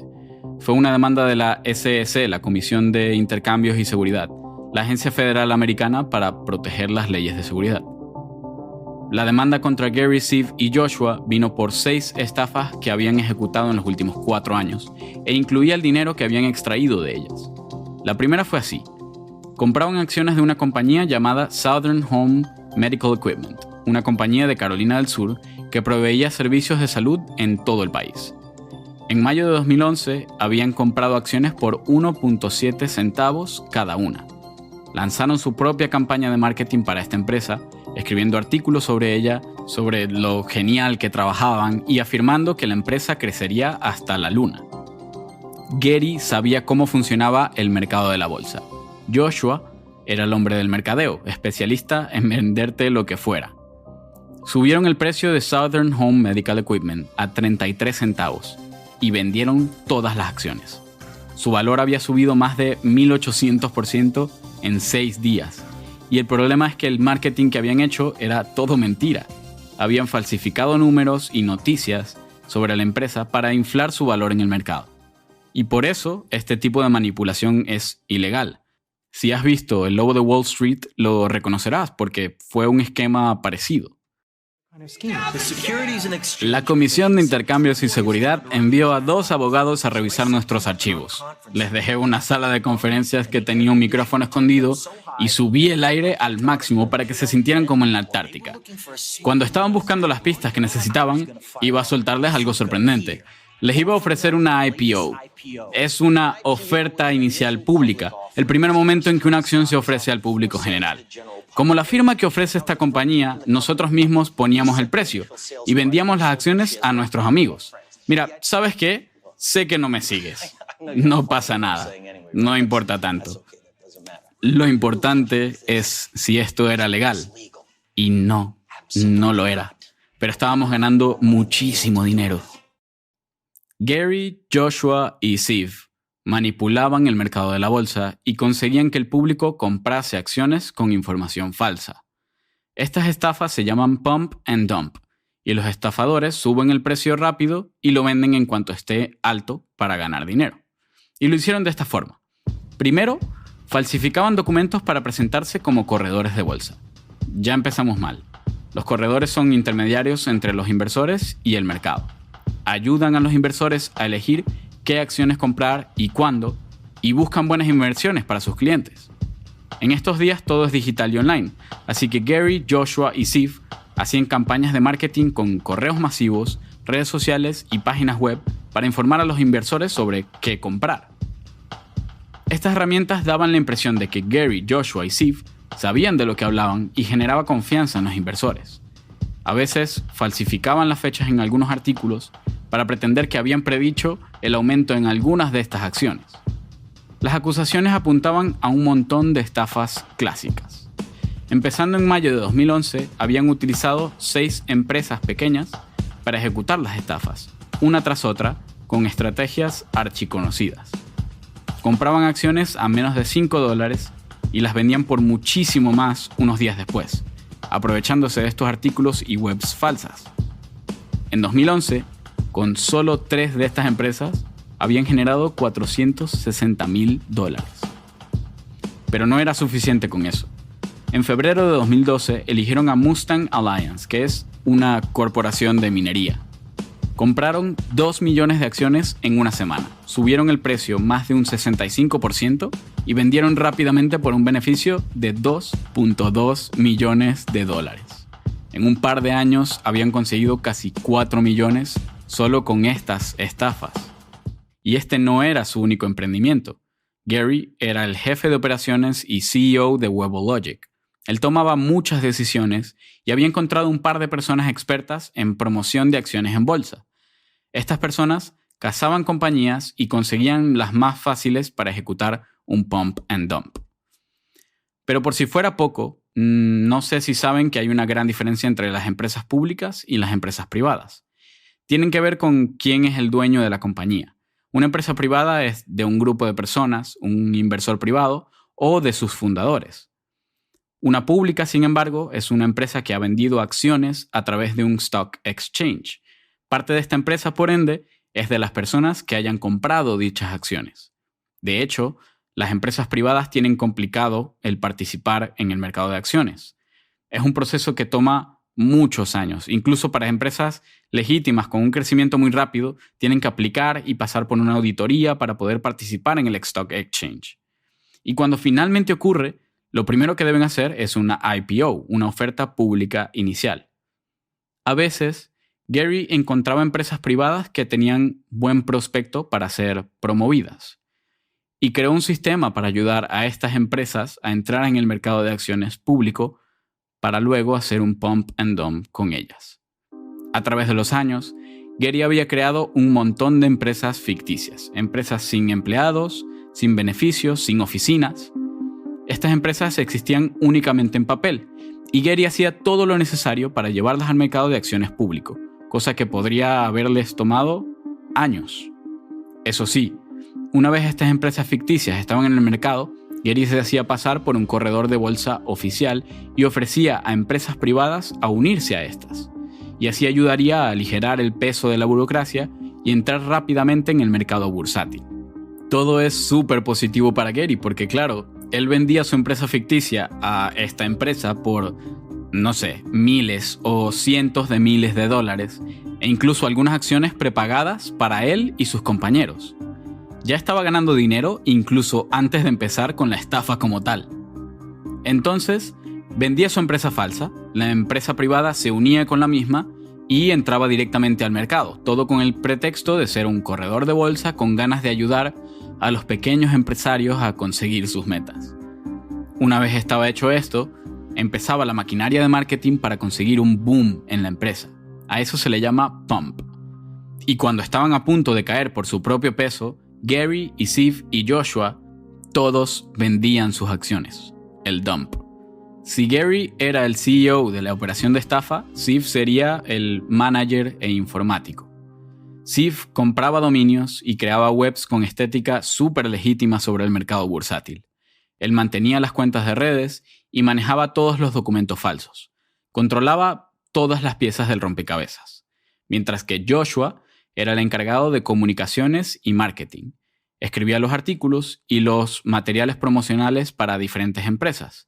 Fue una demanda de la SEC, la Comisión de Intercambios y Seguridad, la agencia federal americana para proteger las leyes de seguridad. La demanda contra Gary, Ziff y Joshua vino por 6 estafas que habían ejecutado en los últimos 4 años e incluía el dinero que habían extraído de ellas. La primera fue así. Compraban acciones de una compañía llamada Southern Home Medical Equipment, una compañía de Carolina del Sur que proveía servicios de salud en todo el país. En mayo de 2011 habían comprado acciones por 1.7 centavos cada una. Lanzaron su propia campaña de marketing para esta empresa, escribiendo artículos sobre ella, sobre lo genial que trabajaban y afirmando que la empresa crecería hasta la luna. Gary sabía cómo funcionaba el mercado de la bolsa. Joshua era el hombre del mercadeo, especialista en venderte lo que fuera. Subieron el precio de Southern Home Medical Equipment a 33 centavos y vendieron todas las acciones. Su valor había subido más de 1800% en 6 días. Y el problema es que el marketing que habían hecho era todo mentira. Habían falsificado números y noticias sobre la empresa para inflar su valor en el mercado. Y por eso este tipo de manipulación es ilegal. Si has visto El Lobo de Wall Street, lo reconocerás porque fue un esquema parecido. La Comisión de Intercambios y Seguridad envió a 2 abogados a revisar nuestros archivos. Les dejé una sala de conferencias que tenía un micrófono escondido y subí el aire al máximo para que se sintieran como en la Antártica. Cuando estaban buscando las pistas que necesitaban, iba a soltarles algo sorprendente. Les iba a ofrecer una IPO. Es una oferta inicial pública, el primer momento en que una acción se ofrece al público general. Como la firma que ofrece esta compañía, nosotros mismos poníamos el precio y vendíamos las acciones a nuestros amigos. Mira, ¿sabes qué? Sé que no me sigues. No pasa nada. No importa tanto. Lo importante es si esto era legal. Y no lo era. pero estábamos ganando muchísimo dinero. Gary, Joshua y Ziv manipulaban el mercado de la bolsa y conseguían que el público comprase acciones con información falsa. Estas estafas se llaman pump and dump, y los estafadores suben el precio rápido y lo venden en cuanto esté alto para ganar dinero. Y lo hicieron de esta forma. Primero, falsificaban documentos para presentarse como corredores de bolsa. Ya empezamos mal. Los corredores son intermediarios entre los inversores y el mercado. Ayudan a los inversores a elegir qué acciones comprar y cuándo, y buscan buenas inversiones para sus clientes. En estos días todo es digital y online, así que Gary, Joshua y Ziv hacían campañas de marketing con correos masivos, redes sociales y páginas web para informar a los inversores sobre qué comprar. Estas herramientas daban la impresión de que Gary, Joshua y Ziv sabían de lo que hablaban y generaba confianza en los inversores. A veces falsificaban las fechas en algunos artículos para pretender que habían predicho el aumento en algunas de estas acciones. Las acusaciones apuntaban a un montón de estafas clásicas. Empezando en mayo de 2011, habían utilizado 6 empresas pequeñas para ejecutar las estafas, una tras otra, con estrategias archiconocidas. Compraban acciones a menos de $5 y las vendían por muchísimo más unos días después, aprovechándose de estos artículos y webs falsas. En 2011, con solo 3 de estas empresas, habían generado $460,000. Pero no era suficiente con eso. En febrero de 2012 eligieron a Mustang Alliance, que es una corporación de minería. Compraron 2 millones de acciones en una semana, subieron el precio más de un 65% y vendieron rápidamente por un beneficio de $2.2 millones. En un par de años habían conseguido casi 4 millones solo con estas estafas. Y este no era su único emprendimiento. Gary era el jefe de operaciones y CEO de WebLogic. Él tomaba muchas decisiones y había encontrado un par de personas expertas en promoción de acciones en bolsa. Estas personas cazaban compañías y conseguían las más fáciles para ejecutar un pump and dump. Pero por si fuera poco, no sé si saben que hay una gran diferencia entre las empresas públicas y las empresas privadas. Tienen que ver con quién es el dueño de la compañía. Una empresa privada es de un grupo de personas, un inversor privado o de sus fundadores. Una pública, sin embargo, es una empresa que ha vendido acciones a través de un stock exchange. Parte de esta empresa, por ende, es de las personas que hayan comprado dichas acciones. De hecho, las empresas privadas tienen complicado el participar en el mercado de acciones. Es un proceso que toma muchos años. Incluso para empresas legítimas con un crecimiento muy rápido, tienen que aplicar y pasar por una auditoría para poder participar en el stock exchange. Y cuando finalmente ocurre, lo primero que deben hacer es una IPO, una oferta pública inicial. A veces, Gary encontraba empresas privadas que tenían buen prospecto para ser promovidas y creó un sistema para ayudar a estas empresas a entrar en el mercado de acciones público para luego hacer un pump and dump con ellas. A través de los años, Gary había creado un montón de empresas ficticias, empresas sin empleados, sin beneficios, sin oficinas. Estas empresas existían únicamente en papel y Gary hacía todo lo necesario para llevarlas al mercado de acciones público, cosa que podría haberles tomado años. Eso sí, una vez estas empresas ficticias estaban en el mercado, Gary se hacía pasar por un corredor de bolsa oficial y ofrecía a empresas privadas a unirse a estas. Y así ayudaría a aligerar el peso de la burocracia y entrar rápidamente en el mercado bursátil. Todo es súper positivo para Gary porque, claro, él vendía su empresa ficticia a esta empresa por, no sé, miles o cientos de miles de dólares e incluso algunas acciones prepagadas para él y sus compañeros. Ya estaba ganando dinero incluso antes de empezar con la estafa como tal. Entonces, vendía su empresa falsa, la empresa privada se unía con la misma y entraba directamente al mercado, todo con el pretexto de ser un corredor de bolsa con ganas de ayudar a los pequeños empresarios a conseguir sus metas. Una vez estaba hecho esto, empezaba la maquinaria de marketing para conseguir un boom en la empresa. A eso se le llama pump. Y cuando estaban a punto de caer por su propio peso, Gary y Ziv y Joshua, todos vendían sus acciones, el dump. Si Gary era el CEO de la operación de estafa, Ziff sería el manager e informático. Ziff compraba dominios y creaba webs con estética súper legítima sobre el mercado bursátil. Él mantenía las cuentas de redes y manejaba todos los documentos falsos. Controlaba todas las piezas del rompecabezas. Mientras que Joshua era el encargado de comunicaciones y marketing. Escribía los artículos y los materiales promocionales para diferentes empresas.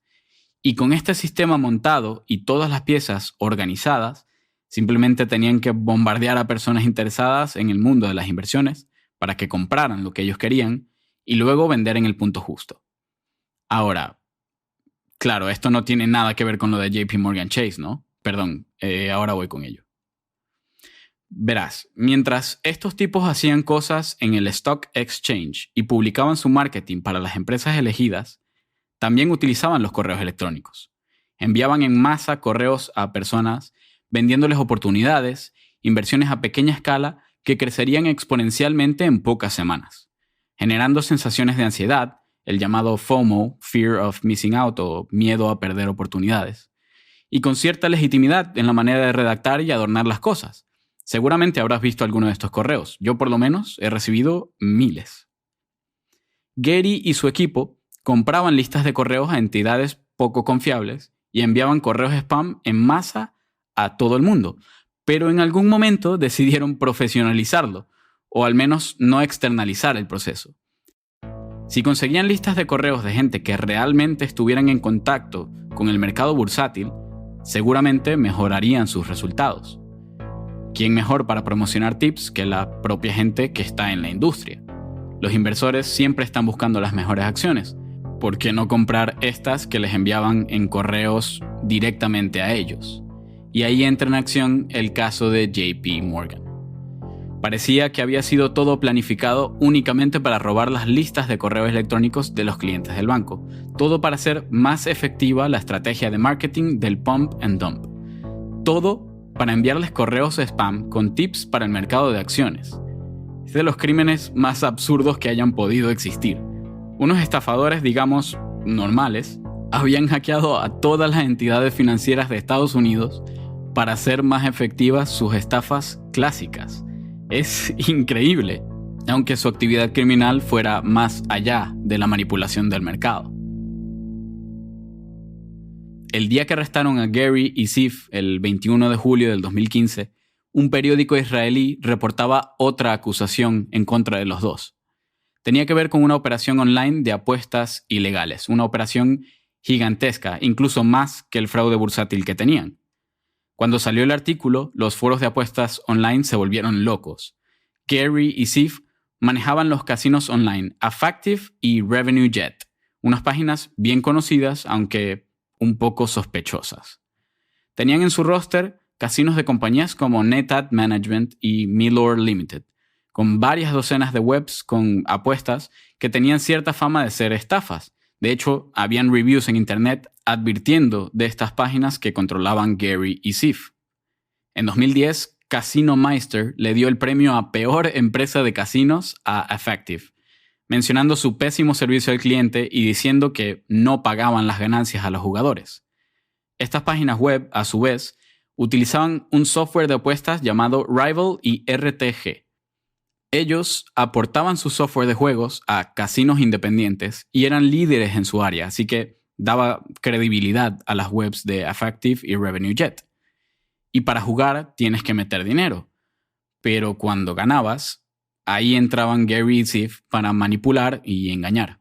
Y con este sistema montado y todas las piezas organizadas, simplemente tenían que bombardear a personas interesadas en el mundo de las inversiones para que compraran lo que ellos querían y luego vender en el punto justo. Ahora, claro, esto no tiene nada que ver con lo de JP Morgan Chase, ¿no? Perdón, ahora voy con ello. Verás, mientras estos tipos hacían cosas en el Stock Exchange y publicaban su marketing para las empresas elegidas, también utilizaban los correos electrónicos. Enviaban en masa correos a personas vendiéndoles oportunidades, inversiones a pequeña escala que crecerían exponencialmente en pocas semanas, generando sensaciones de ansiedad, el llamado FOMO, Fear of Missing Out o miedo a perder oportunidades, y con cierta legitimidad en la manera de redactar y adornar las cosas. Seguramente habrás visto alguno de estos correos. Yo por lo menos he recibido miles. Gary y su equipo compraban listas de correos a entidades poco confiables y enviaban correos spam en masa a todo el mundo, pero en algún momento decidieron profesionalizarlo, o al menos no externalizar el proceso. Si conseguían listas de correos de gente que realmente estuvieran en contacto con el mercado bursátil, seguramente mejorarían sus resultados. ¿Quién mejor para promocionar tips que la propia gente que está en la industria? Los inversores siempre están buscando las mejores acciones. ¿Por qué no comprar estas que les enviaban en correos directamente a ellos? Y ahí entra en acción el caso de JP Morgan. Parecía que había sido todo planificado únicamente para robar las listas de correos electrónicos de los clientes del banco. Todo para hacer más efectiva la estrategia de marketing del pump and dump. Todo para enviarles correos spam con tips para el mercado de acciones. Es de los crímenes más absurdos que hayan podido existir. Unos estafadores, digamos, normales, habían hackeado a todas las entidades financieras de Estados Unidos para hacer más efectivas sus estafas clásicas. Es increíble, aunque su actividad criminal fuera más allá de la manipulación del mercado. El día que arrestaron a Gary y Ziff, el 21 de julio del 2015, un periódico israelí reportaba otra acusación en contra de los dos. Tenía que ver con una operación online de apuestas ilegales, una operación gigantesca, incluso más que el fraude bursátil que tenían. Cuando salió el artículo, los foros de apuestas online se volvieron locos. Gary y Ziff manejaban los casinos online Affactive y Revenue Jet, unas páginas bien conocidas, aunque un poco sospechosas. Tenían en su roster casinos de compañías como NetAd Management y Milor Limited, con varias docenas de webs con apuestas que tenían cierta fama de ser estafas. De hecho, habían reviews en internet advirtiendo de estas páginas que controlaban Gary y Ziff. En 2010, Casino Meister le dio el premio a Peor Empresa de Casinos a Affactive, mencionando su pésimo servicio al cliente y diciendo que no pagaban las ganancias a los jugadores. Estas páginas web, a su vez, utilizaban un software de apuestas llamado Rival y RTG. Ellos aportaban su software de juegos a casinos independientes y eran líderes en su área, así que daba credibilidad a las webs de Affactive y Revenue Jet. Y para jugar tienes que meter dinero, pero cuando ganabas, ahí entraban Gary y Ziff para manipular y engañar.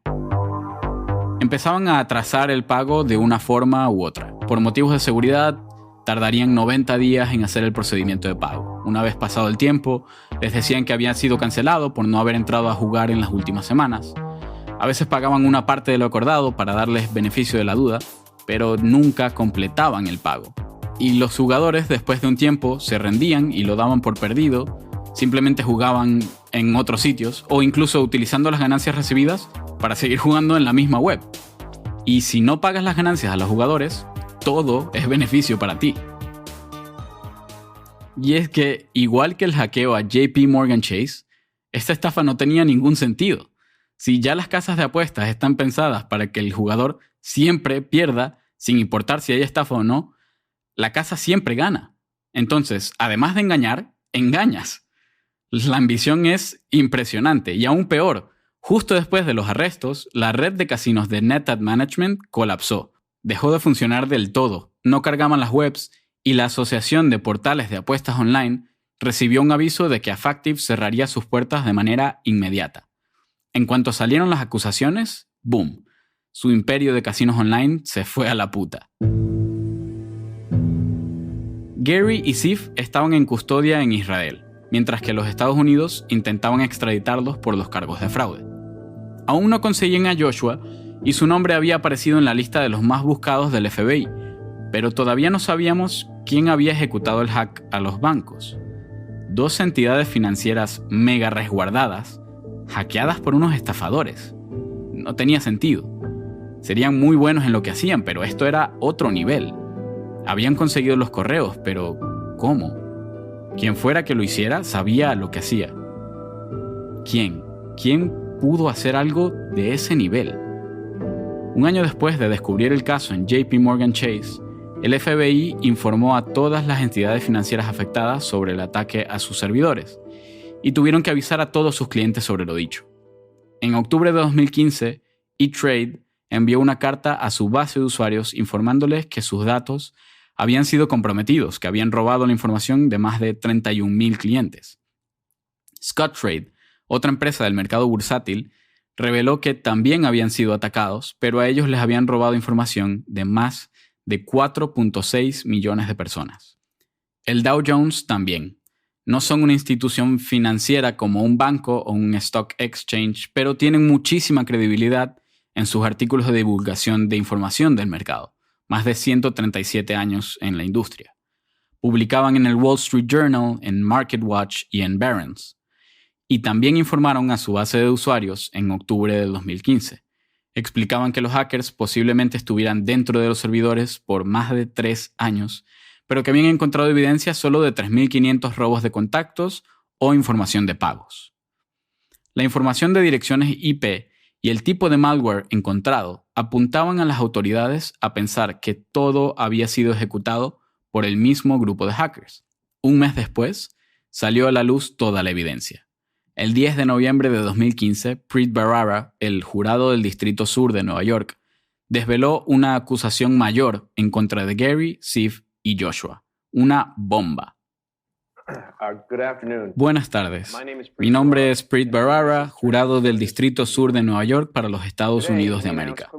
Empezaban a atrasar el pago de una forma u otra. Por motivos de seguridad, tardarían 90 días en hacer el procedimiento de pago. Una vez pasado el tiempo, les decían que habían sido cancelado por no haber entrado a jugar en las últimas semanas. A veces pagaban una parte de lo acordado para darles beneficio de la duda, pero nunca completaban el pago. Y los jugadores, después de un tiempo, se rendían y lo daban por perdido, simplemente jugaban en otros sitios o incluso utilizando las ganancias recibidas para seguir jugando en la misma web. Y si no pagas las ganancias a los jugadores, todo es beneficio para ti. Y es que, igual que el hackeo a JP Morgan Chase, esta estafa no tenía ningún sentido. Si ya las casas de apuestas están pensadas para que el jugador siempre pierda, sin importar si hay estafa o no, la casa siempre gana. Entonces, además de engañar, engañas. La ambición es impresionante y aún peor. Justo después de los arrestos, la red de casinos de NetApp Management colapsó. Dejó de funcionar del todo, no cargaban las webs y la Asociación de Portales de Apuestas Online recibió un aviso de que Affactive cerraría sus puertas de manera inmediata. En cuanto salieron las acusaciones, ¡boom! Su imperio de casinos online se fue a la puta. Gary y Ziff estaban en custodia en Israel, mientras que los Estados Unidos intentaban extraditarlos por los cargos de fraude. Aún no conseguían a Joshua y su nombre había aparecido en la lista de los más buscados del FBI, pero todavía no sabíamos quién había ejecutado el hack a los bancos. Dos entidades financieras mega resguardadas, hackeadas por unos estafadores. No tenía sentido. Serían muy buenos en lo que hacían, pero esto era otro nivel. Habían conseguido los correos, pero ¿cómo? Quien fuera que lo hiciera sabía lo que hacía. ¿Quién? ¿Quién pudo hacer algo de ese nivel? Un año después de descubrir el caso en JP Morgan Chase, el FBI informó a todas las entidades financieras afectadas sobre el ataque a sus servidores y tuvieron que avisar a todos sus clientes sobre lo dicho. En octubre de 2015, E-Trade envió una carta a su base de usuarios informándoles que sus datos habían sido comprometidos, que habían robado la información de más de 31,000 clientes. Scottrade, otra empresa del mercado bursátil, reveló que también habían sido atacados, pero a ellos les habían robado información de más de 4.6 millones de personas. El Dow Jones también. No son una institución financiera como un banco o un stock exchange, pero tienen muchísima credibilidad en sus artículos de divulgación de información del mercado, más de 137 años en la industria. Publicaban en el Wall Street Journal, en MarketWatch y en Barron's. Y también informaron a su base de usuarios en octubre del 2015. Explicaban que los hackers posiblemente estuvieran dentro de los servidores por más de 3 años, pero que habían encontrado evidencia solo de 3.500 robos de contactos o información de pagos. La información de direcciones IP y el tipo de malware encontrado apuntaban a las autoridades a pensar que todo había sido ejecutado por el mismo grupo de hackers. Un mes después, salió a la luz toda la evidencia. El 10 de noviembre de 2015, Preet Bharara, el jurado del Distrito Sur de Nueva York, desveló una acusación mayor en contra de Gary, Ziff y Joshua. Una bomba. Buenas tardes. Mi nombre es Preet Bharara, jurado del Distrito Sur de Nueva York para los Estados Unidos de América.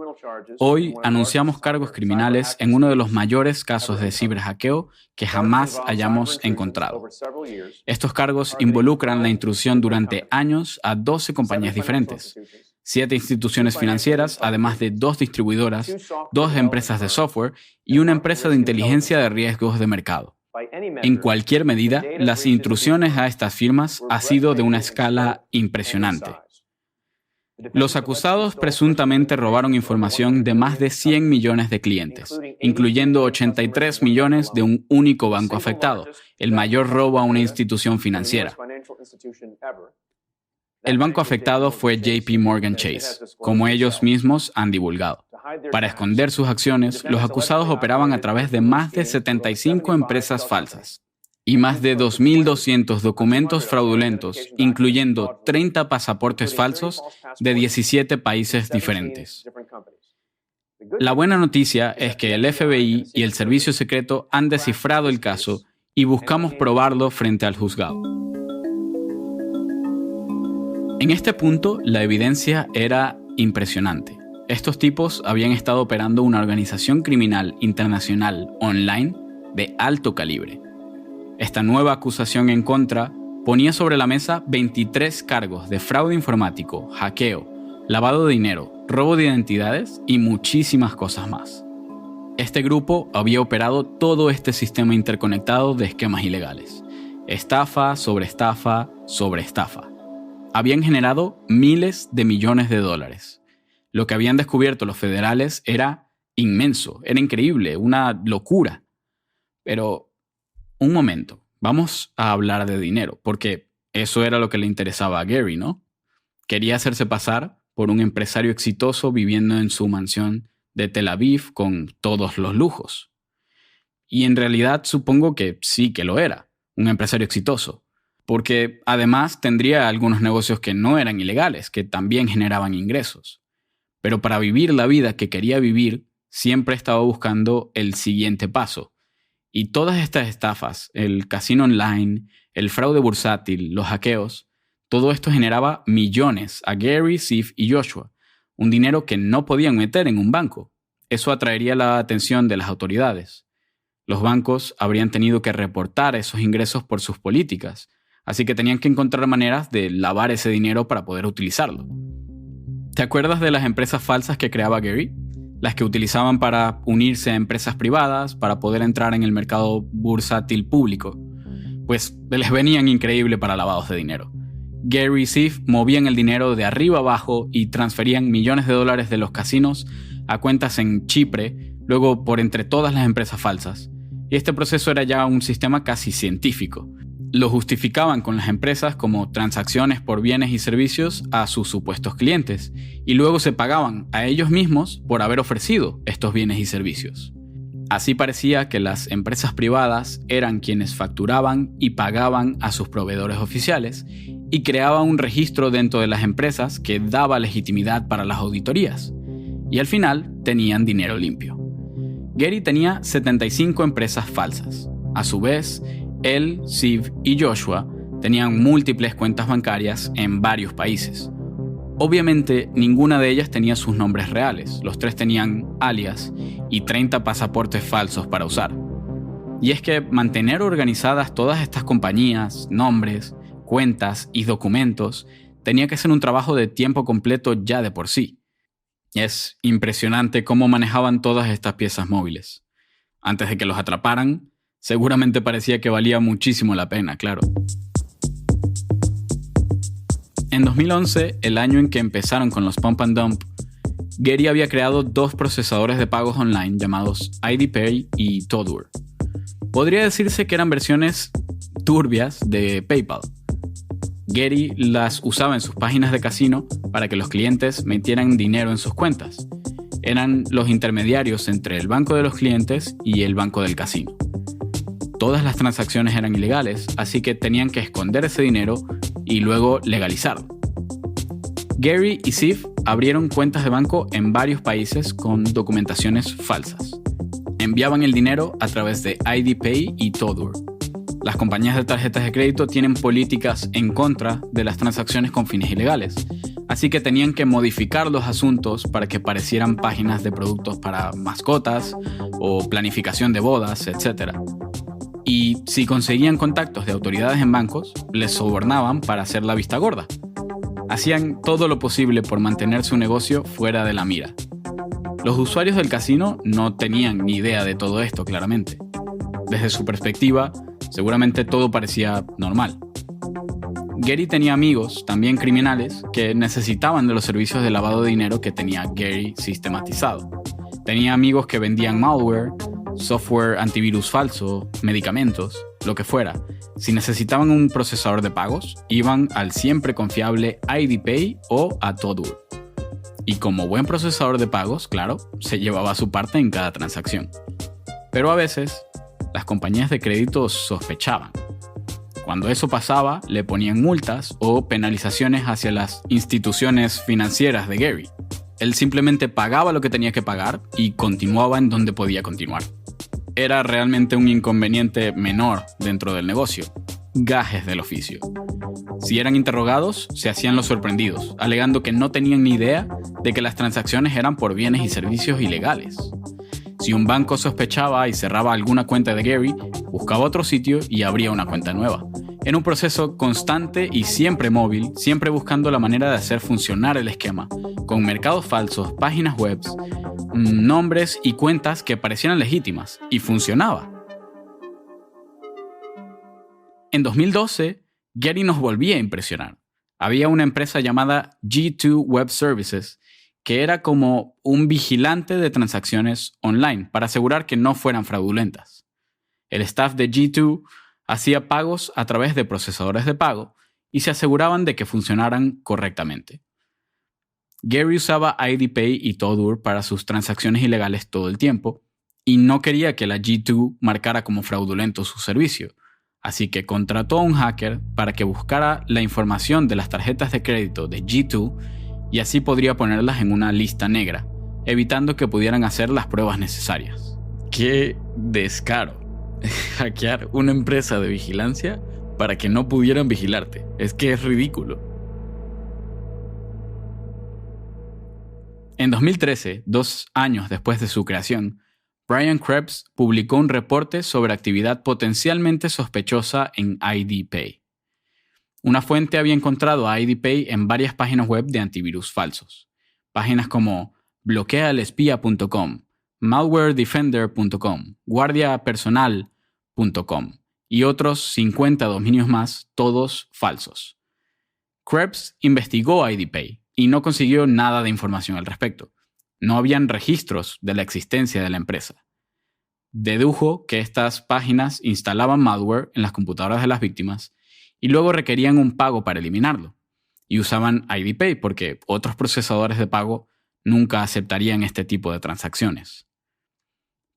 Hoy anunciamos cargos criminales en uno de los mayores casos de ciberhackeo que jamás hayamos encontrado. Estos cargos involucran la intrusión durante años a 12 compañías diferentes, 7 instituciones financieras, además de 2 distribuidoras, 2 empresas de software y una empresa de inteligencia de riesgos de mercado. En cualquier medida, las intrusiones a estas firmas han sido de una escala impresionante. Los acusados presuntamente robaron información de más de 100 millones de clientes, incluyendo 83 millones de un único banco afectado, el mayor robo a una institución financiera. El banco afectado fue JP Morgan Chase, como ellos mismos han divulgado. Para esconder sus acciones, los acusados operaban a través de más de 75 empresas falsas y más de 2.200 documentos fraudulentos, incluyendo 30 pasaportes falsos de 17 países diferentes. La buena noticia es que el FBI y el Servicio Secreto han descifrado el caso y buscamos probarlo frente al juzgado. En este punto, la evidencia era impresionante. Estos tipos habían estado operando una organización criminal internacional online de alto calibre. Esta nueva acusación en contra ponía sobre la mesa 23 cargos de fraude informático, hackeo, lavado de dinero, robo de identidades y muchísimas cosas más. Este grupo había operado todo este sistema interconectado de esquemas ilegales. Estafa sobre estafa sobre estafa. Habían generado miles de millones de dólares. Lo que habían descubierto los federales era inmenso, era increíble, una locura. Pero, un momento, vamos a hablar de dinero, porque eso era lo que le interesaba a Gary, ¿no? Quería hacerse pasar por un empresario exitoso viviendo en su mansión de Tel Aviv con todos los lujos. Y en realidad supongo que sí que lo era, un empresario exitoso, porque además tendría algunos negocios que no eran ilegales, que también generaban ingresos. Pero para vivir la vida que quería vivir, siempre estaba buscando el siguiente paso. Y todas estas estafas, el casino online, el fraude bursátil, los hackeos, todo esto generaba millones a Gary, Ziff y Joshua, un dinero que no podían meter en un banco. Eso atraería la atención de las autoridades. Los bancos habrían tenido que reportar esos ingresos por sus políticas, así que tenían que encontrar maneras de lavar ese dinero para poder utilizarlo. ¿Te acuerdas de las empresas falsas que creaba Gary? Las que utilizaban para unirse a empresas privadas para poder entrar en el mercado bursátil público. Pues les venían increíble para lavados de dinero. Gary y Ziff movían el dinero de arriba abajo y transferían millones de dólares de los casinos a cuentas en Chipre, luego por entre todas las empresas falsas. Y este proceso era ya un sistema casi científico. Lo justificaban con las empresas como transacciones por bienes y servicios a sus supuestos clientes, y luego se pagaban a ellos mismos por haber ofrecido estos bienes y servicios. Así parecía que las empresas privadas eran quienes facturaban y pagaban a sus proveedores oficiales y creaba un registro dentro de las empresas que daba legitimidad para las auditorías. Y al final tenían dinero limpio. Gary tenía 75 empresas falsas. A su vez, él, Ziff y Joshua tenían múltiples cuentas bancarias en varios países. Obviamente, ninguna de ellas tenía sus nombres reales. Los tres tenían alias y 30 pasaportes falsos para usar. Y es que mantener organizadas todas estas compañías, nombres, cuentas y documentos tenía que ser un trabajo de tiempo completo ya de por sí. Es impresionante cómo manejaban todas estas piezas móviles. Antes de que los atraparan, seguramente parecía que valía muchísimo la pena, claro. En 2011, el año en que empezaron con los Pump and Dump, Gary había creado 2 procesadores de pagos online llamados IDPay y Todour. Podría decirse que eran versiones turbias de PayPal. Gary las usaba en sus páginas de casino para que los clientes metieran dinero en sus cuentas. Eran los intermediarios entre el banco de los clientes y el banco del casino. Todas las transacciones eran ilegales, así que tenían que esconder ese dinero y luego legalizarlo. Gary y Ziff abrieron cuentas de banco en varios países con documentaciones falsas. Enviaban el dinero a través de IDPay y Todour. Las compañías de tarjetas de crédito tienen políticas en contra de las transacciones con fines ilegales, así que tenían que modificar los asuntos para que parecieran páginas de productos para mascotas o planificación de bodas, etc. Y si conseguían contactos de autoridades en bancos, les sobornaban para hacer la vista gorda. Hacían todo lo posible por mantener su negocio fuera de la mira. Los usuarios del casino no tenían ni idea de todo esto, claramente. Desde su perspectiva, seguramente todo parecía normal. Gary tenía amigos, también criminales, que necesitaban de los servicios de lavado de dinero que tenía Gary sistematizado. Tenía amigos que vendían malware, software antivirus falso, medicamentos, lo que fuera. Si necesitaban un procesador de pagos, iban al siempre confiable IDPay o a Todour. Y como buen procesador de pagos, claro, se llevaba su parte en cada transacción. Pero a veces, las compañías de crédito sospechaban. Cuando eso pasaba, le ponían multas o penalizaciones hacia las instituciones financieras de Gary. Él simplemente pagaba lo que tenía que pagar y continuaba en donde podía continuar. Era realmente un inconveniente menor dentro del negocio. Gajes del oficio. Si eran interrogados, se hacían los sorprendidos, alegando que no tenían ni idea de que las transacciones eran por bienes y servicios ilegales. Si un banco sospechaba y cerraba alguna cuenta de Gary, buscaba otro sitio y abría una cuenta nueva. En un proceso constante y siempre móvil, siempre buscando la manera de hacer funcionar el esquema, con mercados falsos, páginas web, nombres y cuentas que parecieran legítimas, y funcionaba. En 2012, Gary nos volvía a impresionar. Había una empresa llamada G2 Web Services, que era como un vigilante de transacciones online para asegurar que no fueran fraudulentas. El staff de G2 hacía pagos a través de procesadores de pago y se aseguraban de que funcionaran correctamente. Gary usaba IDPay y Todour para sus transacciones ilegales todo el tiempo y no quería que la G2 marcara como fraudulento su servicio, así que contrató a un hacker para que buscara la información de las tarjetas de crédito de G2 y así podría ponerlas en una lista negra, evitando que pudieran hacer las pruebas necesarias. ¡Qué descaro! Hackear una empresa de vigilancia para que no pudieran vigilarte. Es que es ridículo. En 2013, 2 años después de su creación, Brian Krebs publicó un reporte sobre actividad potencialmente sospechosa en IDPay. Una fuente había encontrado a IDPay en varias páginas web de antivirus falsos. Páginas como bloquealespia.com, malwaredefender.com, guardiapersonal.com y otros 50 dominios más, todos falsos. Krebs investigó IDPay y no consiguió nada de información al respecto. No habían registros de la existencia de la empresa. Dedujo que estas páginas instalaban malware en las computadoras de las víctimas y luego requerían un pago para eliminarlo. Y usaban IDPay porque otros procesadores de pago nunca aceptarían este tipo de transacciones.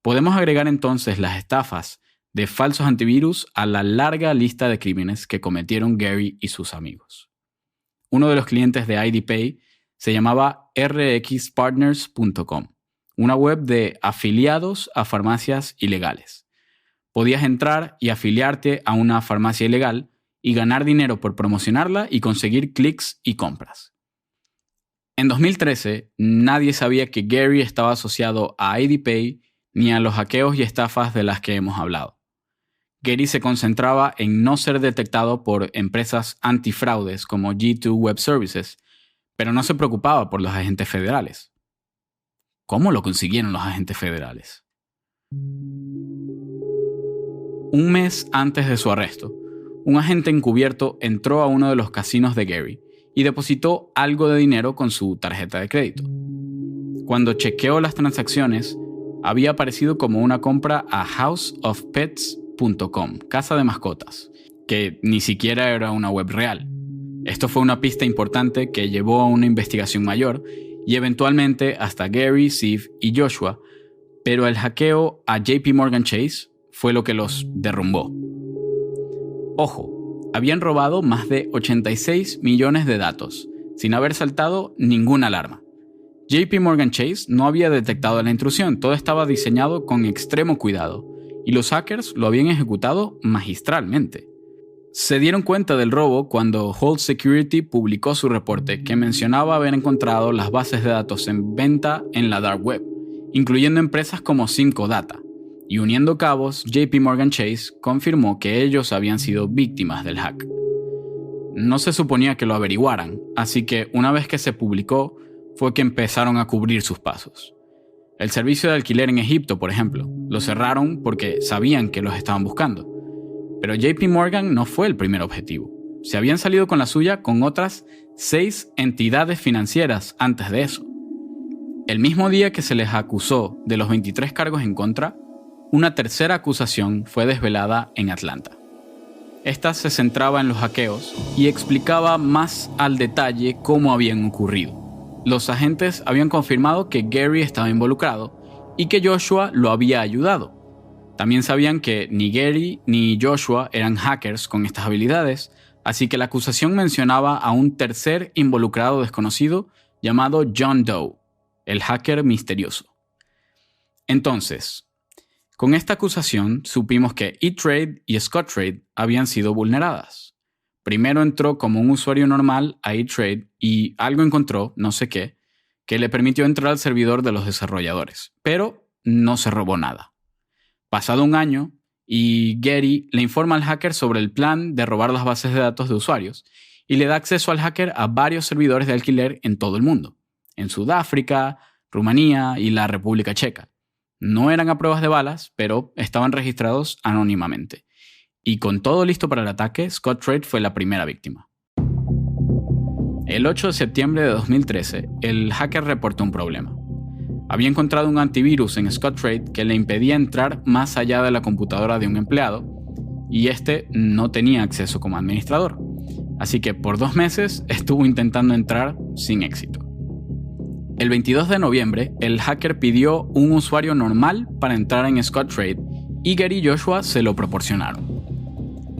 Podemos agregar entonces las estafas de falsos antivirus a la larga lista de crímenes que cometieron Gary y sus amigos. Uno de los clientes de IDPay se llamaba rxpartners.com, una web de afiliados a farmacias ilegales. Podías entrar y afiliarte a una farmacia ilegal y ganar dinero por promocionarla y conseguir clics y compras. En 2013, nadie sabía que Gary estaba asociado a IDPay ni a los hackeos y estafas de las que hemos hablado. Gary se concentraba en no ser detectado por empresas antifraudes como G2 Web Services, pero no se preocupaba por los agentes federales. ¿Cómo lo consiguieron los agentes federales? Un mes antes de su arresto, un agente encubierto entró a uno de los casinos de Gary y depositó algo de dinero con su tarjeta de crédito. Cuando chequeó las transacciones, había aparecido como una compra a houseofpets.com, casa de mascotas, que ni siquiera era una web real. Esto fue una pista importante que llevó a una investigación mayor y eventualmente hasta Gary, Steve y Joshua, pero el hackeo a JP Morgan Chase fue lo que los derrumbó. Ojo, habían robado más de 86 millones de datos, sin haber saltado ninguna alarma. JP Morgan Chase no había detectado la intrusión, todo estaba diseñado con extremo cuidado, y los hackers lo habían ejecutado magistralmente. Se dieron cuenta del robo cuando Hold Security publicó su reporte que mencionaba haber encontrado las bases de datos en venta en la Dark Web, incluyendo empresas como Simco Data, y uniendo cabos, JP Morgan Chase confirmó que ellos habían sido víctimas del hack. No se suponía que lo averiguaran, así que una vez que se publicó, fue que empezaron a cubrir sus pasos. El servicio de alquiler en Egipto, por ejemplo, lo cerraron porque sabían que los estaban buscando. Pero JP Morgan no fue el primer objetivo. Se habían salido con la suya con otras 6 entidades financieras antes de eso. El mismo día que se les acusó de los 23 cargos en contra, una tercera acusación fue desvelada en Atlanta. Esta se centraba en los hackeos y explicaba más al detalle cómo habían ocurrido. Los agentes habían confirmado que Gary estaba involucrado y que Joshua lo había ayudado. También sabían que ni Gary ni Joshua eran hackers con estas habilidades, así que la acusación mencionaba a un tercer involucrado desconocido llamado John Doe, el hacker misterioso. Entonces, con esta acusación supimos que E-Trade y Scottrade habían sido vulneradas. Primero entró como un usuario normal a E-Trade y algo encontró, no sé qué, que le permitió entrar al servidor de los desarrolladores, pero no se robó nada. Pasado un año, y Gary le informa al hacker sobre el plan de robar las bases de datos de usuarios y le da acceso al hacker a varios servidores de alquiler en todo el mundo, en Sudáfrica, Rumanía y la República Checa. No eran a pruebas de balas, pero estaban registrados anónimamente. Y con todo listo para el ataque, Scottrade fue la primera víctima. El 8 de septiembre de 2013, el hacker reportó un problema. Había encontrado un antivirus en Scottrade que le impedía entrar más allá de la computadora de un empleado y este no tenía acceso como administrador. Así que por 2 meses estuvo intentando entrar sin éxito. El 22 de noviembre, el hacker pidió un usuario normal para entrar en Scottrade y Gary y Joshua se lo proporcionaron.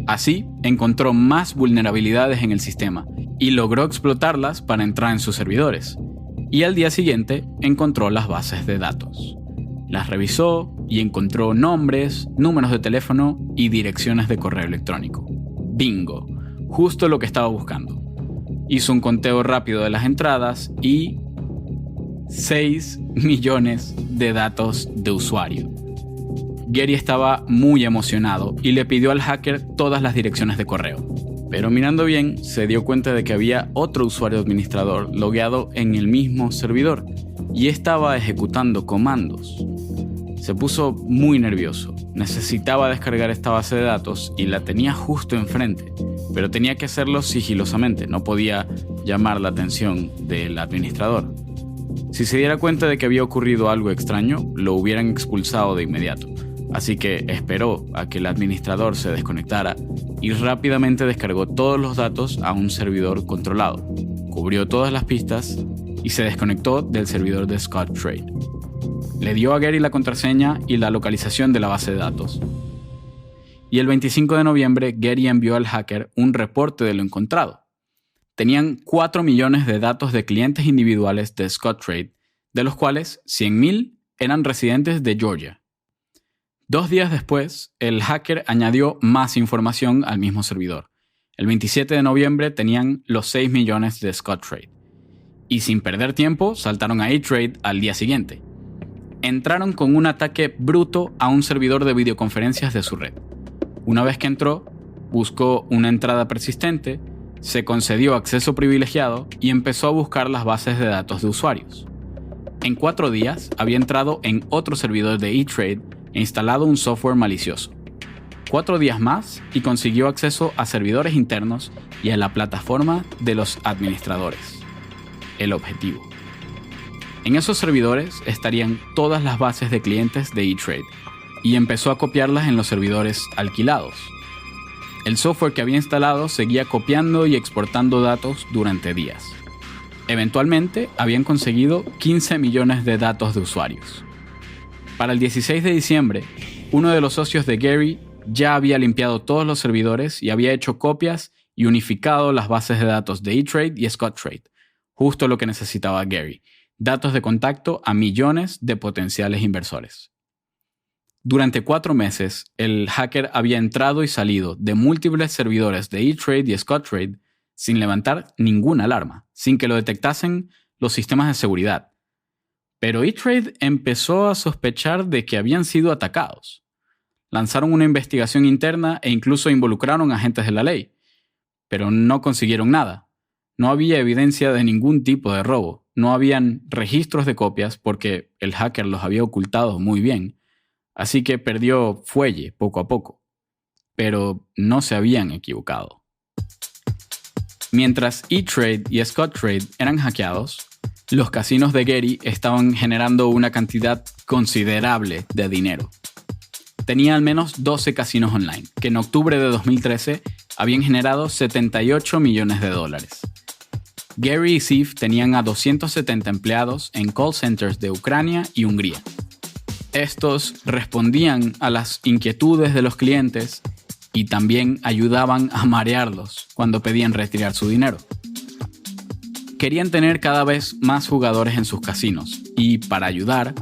Así, encontró más vulnerabilidades en el sistema y logró explotarlas para entrar en sus servidores. Y al día siguiente, encontró las bases de datos. Las revisó y encontró nombres, números de teléfono y direcciones de correo electrónico. ¡Bingo! Justo lo que estaba buscando. Hizo un conteo rápido de las entradas y 6 millones de datos de usuario. Gary estaba muy emocionado y le pidió al hacker todas las direcciones de correo. Pero mirando bien, se dio cuenta de que había otro usuario administrador logueado en el mismo servidor y estaba ejecutando comandos. Se puso muy nervioso. Necesitaba descargar esta base de datos y la tenía justo enfrente, pero tenía que hacerlo sigilosamente, no podía llamar la atención del administrador. Si se diera cuenta de que había ocurrido algo extraño, lo hubieran expulsado de inmediato. Así que esperó a que el administrador se desconectara y rápidamente descargó todos los datos a un servidor controlado, cubrió todas las pistas y se desconectó del servidor de Scottrade. Le dio a Gary la contraseña y la localización de la base de datos. Y el 25 de noviembre, Gary envió al hacker un reporte de lo encontrado. Tenían 4 millones de datos de clientes individuales de Scottrade, de los cuales 100.000 eran residentes de Georgia. 2 días después, el hacker añadió más información al mismo servidor. El 27 de noviembre tenían los 6 millones de Scottrade. Y sin perder tiempo, saltaron a E-Trade al día siguiente. Entraron con un ataque bruto a un servidor de videoconferencias de su red. Una vez que entró, buscó una entrada persistente, se concedió acceso privilegiado y empezó a buscar las bases de datos de usuarios. En 4 días, había entrado en otro servidor de E-Trade e instalado un software malicioso. 4 días más y consiguió acceso a servidores internos y a la plataforma de los administradores. El objetivo. En esos servidores estarían todas las bases de clientes de E-Trade y empezó a copiarlas en los servidores alquilados. El software que había instalado seguía copiando y exportando datos durante días. Eventualmente habían conseguido 15 millones de datos de usuarios. Para el 16 de diciembre, uno de los socios de Gary ya había limpiado todos los servidores y había hecho copias y unificado las bases de datos de E-Trade y Scottrade, justo lo que necesitaba Gary, datos de contacto a millones de potenciales inversores. Durante 4 meses, el hacker había entrado y salido de múltiples servidores de E-Trade y Scottrade sin levantar ninguna alarma, sin que lo detectasen los sistemas de seguridad. Pero E-Trade empezó a sospechar de que habían sido atacados. Lanzaron una investigación interna e incluso involucraron agentes de la ley, pero no consiguieron nada. No había evidencia de ningún tipo de robo, no habían registros de copias porque el hacker los había ocultado muy bien, así que perdió fuelle poco a poco. Pero no se habían equivocado. Mientras E-Trade y Scottrade eran hackeados, los casinos de Gary estaban generando una cantidad considerable de dinero. Tenía al menos 12 casinos online, que en octubre de 2013 habían generado $78 millones. Gary y Ziv tenían a 270 empleados en call centers de Ucrania y Hungría. Estos respondían a las inquietudes de los clientes y también ayudaban a marearlos cuando pedían retirar su dinero. Querían tener cada vez más jugadores en sus casinos y, para ayudar,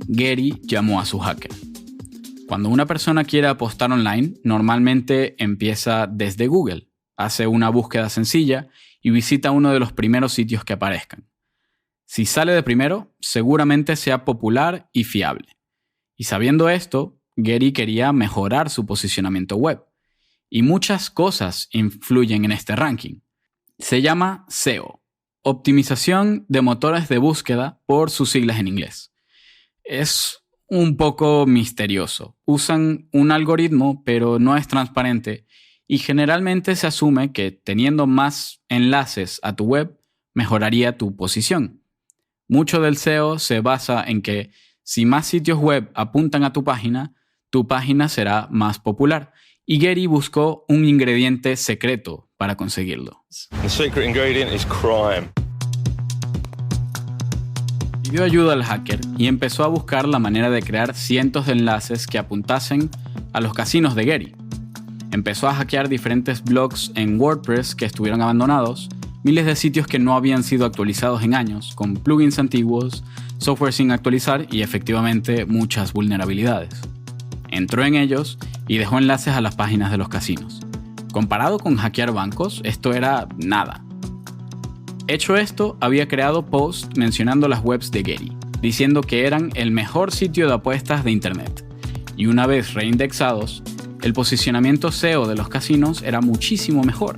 Gary llamó a su hacker. Cuando una persona quiere apostar online, normalmente empieza desde Google, hace una búsqueda sencilla y visita uno de los primeros sitios que aparezcan. Si sale de primero, seguramente sea popular y fiable. Y sabiendo esto, Gary quería mejorar su posicionamiento web. Y muchas cosas influyen en este ranking. Se llama SEO. Optimización de motores de búsqueda por sus siglas en inglés. Es un poco misterioso. Usan un algoritmo, pero no es transparente y generalmente se asume que teniendo más enlaces a tu web mejoraría tu posición. Mucho del SEO se basa en que si más sitios web apuntan a tu página será más popular. Y Gary buscó un ingrediente secreto para conseguirlo. The secret ingredient is crime. pidió ayuda al hacker y empezó a buscar la manera de crear cientos de enlaces que apuntasen a los casinos de Getty. Empezó a hackear diferentes blogs en WordPress que estuvieron abandonados, miles de sitios que no habían sido actualizados en años, con plugins antiguos, software sin actualizar y efectivamente muchas vulnerabilidades. Entró en ellos y dejó enlaces a las páginas de los casinos. Comparado con hackear bancos, esto era nada. Hecho esto, había creado posts mencionando las webs de Getty, diciendo que eran el mejor sitio de apuestas de internet. Y una vez reindexados, el posicionamiento SEO de los casinos era muchísimo mejor.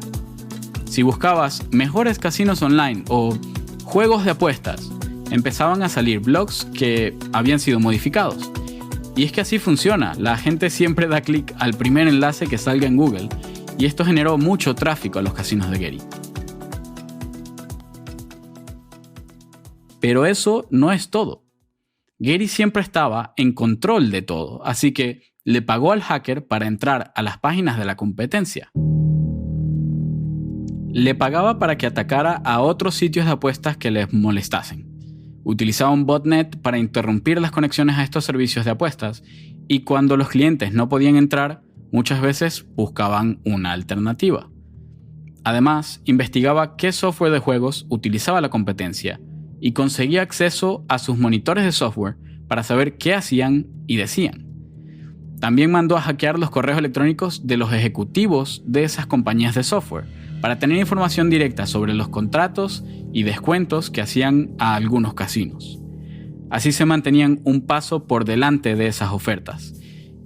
Si buscabas mejores casinos online o juegos de apuestas, empezaban a salir blogs que habían sido modificados. Y es que así funciona, la gente siempre da clic al primer enlace que salga en Google, y esto generó mucho tráfico a los casinos de Getty. Pero eso no es todo. Getty siempre estaba en control de todo, así que le pagó al hacker para entrar a las páginas de la competencia. Le pagaba para que atacara a otros sitios de apuestas que les molestasen. Utilizaba un botnet para interrumpir las conexiones a estos servicios de apuestas, y cuando los clientes no podían entrar, muchas veces buscaban una alternativa. Además, investigaba qué software de juegos utilizaba la competencia y conseguía acceso a sus monitores de software para saber qué hacían y decían. También mandó a hackear los correos electrónicos de los ejecutivos de esas compañías de software para tener información directa sobre los contratos y descuentos que hacían a algunos casinos. Así se mantenían un paso por delante de esas ofertas,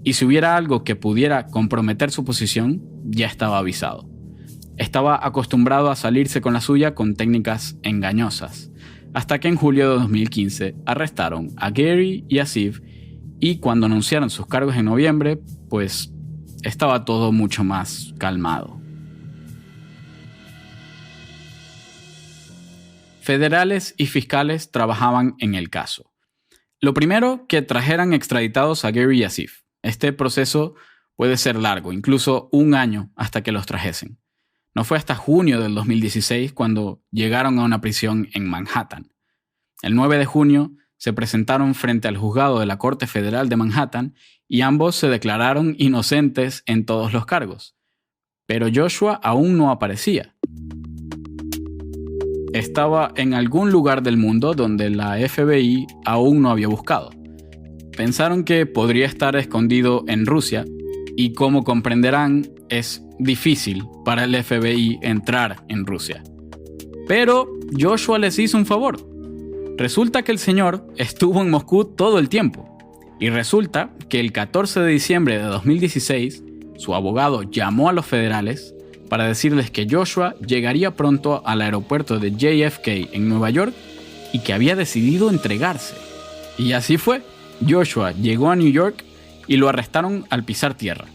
y si hubiera algo que pudiera comprometer su posición, ya estaba avisado. Estaba acostumbrado a salirse con la suya con técnicas engañosas, hasta que en julio de 2015 arrestaron a Gary y a Ziv, y cuando anunciaron sus cargos en noviembre, pues estaba todo mucho más calmado. Federales y fiscales trabajaban en el caso. Lo primero, que trajeran extraditados a Gary y a Ziv. Este proceso puede ser largo, incluso un año hasta que los trajesen. No fue hasta junio del 2016 cuando llegaron a una prisión en Manhattan. El 9 de junio se presentaron frente al juzgado de la Corte Federal de Manhattan y ambos se declararon inocentes en todos los cargos. Pero Joshua aún no aparecía. Estaba en algún lugar del mundo donde la FBI aún no había buscado. Pensaron que podría estar escondido en Rusia y, como comprenderán, es difícil para el FBI entrar en Rusia. Pero Joshua les hizo un favor. Resulta que el señor estuvo en Moscú todo el tiempo. Y resulta que el 14 de diciembre de 2016, su abogado llamó a los federales para decirles que Joshua llegaría pronto al aeropuerto de JFK en Nueva York y que había decidido entregarse. Y así fue. Joshua llegó a New York y lo arrestaron al pisar tierra.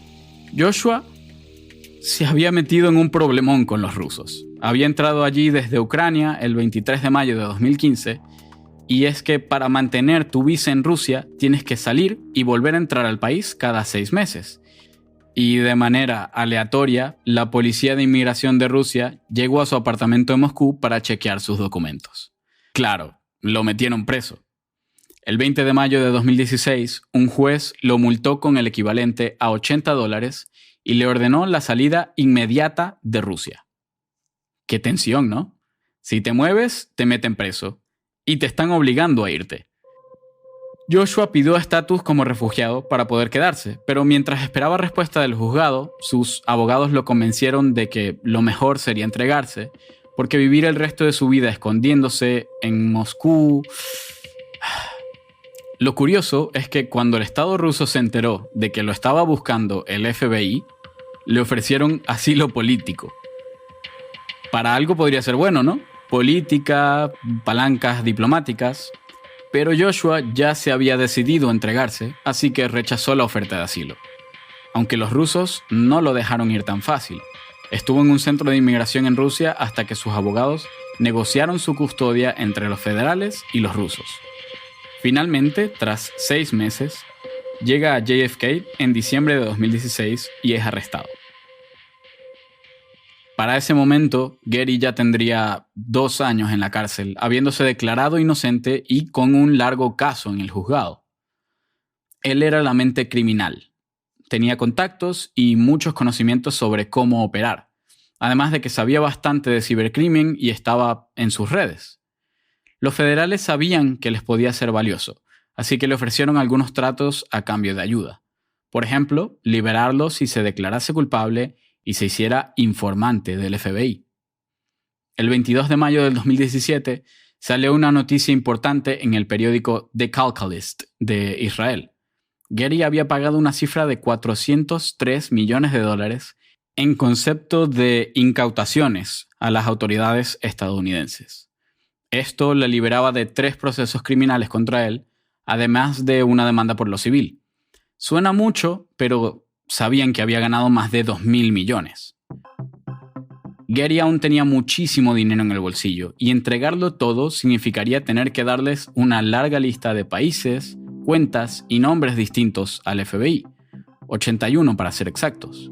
Joshua se había metido en un problemón con los rusos. Había entrado allí desde Ucrania el 23 de mayo de 2015, y es que para mantener tu visa en Rusia tienes que salir y volver a entrar al país cada 6 meses. Y de manera aleatoria, la policía de inmigración de Rusia llegó a su apartamento en Moscú para chequear sus documentos. Claro, lo metieron preso. El 20 de mayo de 2016, un juez lo multó con el equivalente a $80 y le ordenó la salida inmediata de Rusia. Qué tensión, ¿no? Si te mueves, te meten preso y te están obligando a irte. Joshua pidió estatus como refugiado para poder quedarse, pero mientras esperaba respuesta del juzgado, sus abogados lo convencieron de que lo mejor sería entregarse, porque vivir el resto de su vida escondiéndose en Moscú... Lo curioso es que cuando el Estado ruso se enteró de que lo estaba buscando el FBI, le ofrecieron asilo político. Para algo podría ser bueno, ¿no? Política, palancas diplomáticas. Pero Joshua ya se había decidido a entregarse, así que rechazó la oferta de asilo. Aunque los rusos no lo dejaron ir tan fácil. Estuvo en un centro de inmigración en Rusia hasta que sus abogados negociaron su custodia entre los federales y los rusos. Finalmente, tras 6 meses, llega a JFK en diciembre de 2016 y es arrestado. Para ese momento, Getty ya tendría 2 años en la cárcel, habiéndose declarado inocente y con un largo caso en el juzgado. Él era la mente criminal. Tenía contactos y muchos conocimientos sobre cómo operar, además de que sabía bastante de cibercrimen y estaba en sus redes. Los federales sabían que les podía ser valioso, así que le ofrecieron algunos tratos a cambio de ayuda. Por ejemplo, liberarlo si se declarase culpable y se hiciera informante del FBI. El 22 de mayo del 2017 salió una noticia importante en el periódico The Calcalist de Israel. Getty había pagado una cifra de $403 millones en concepto de incautaciones a las autoridades estadounidenses. Esto le liberaba de 3 procesos criminales contra él, además de una demanda por lo civil. Suena mucho, pero sabían que había ganado más de 2.000 millones. Getty aún tenía muchísimo dinero en el bolsillo, y entregarlo todo significaría tener que darles una larga lista de países, cuentas y nombres distintos al FBI, 81 para ser exactos.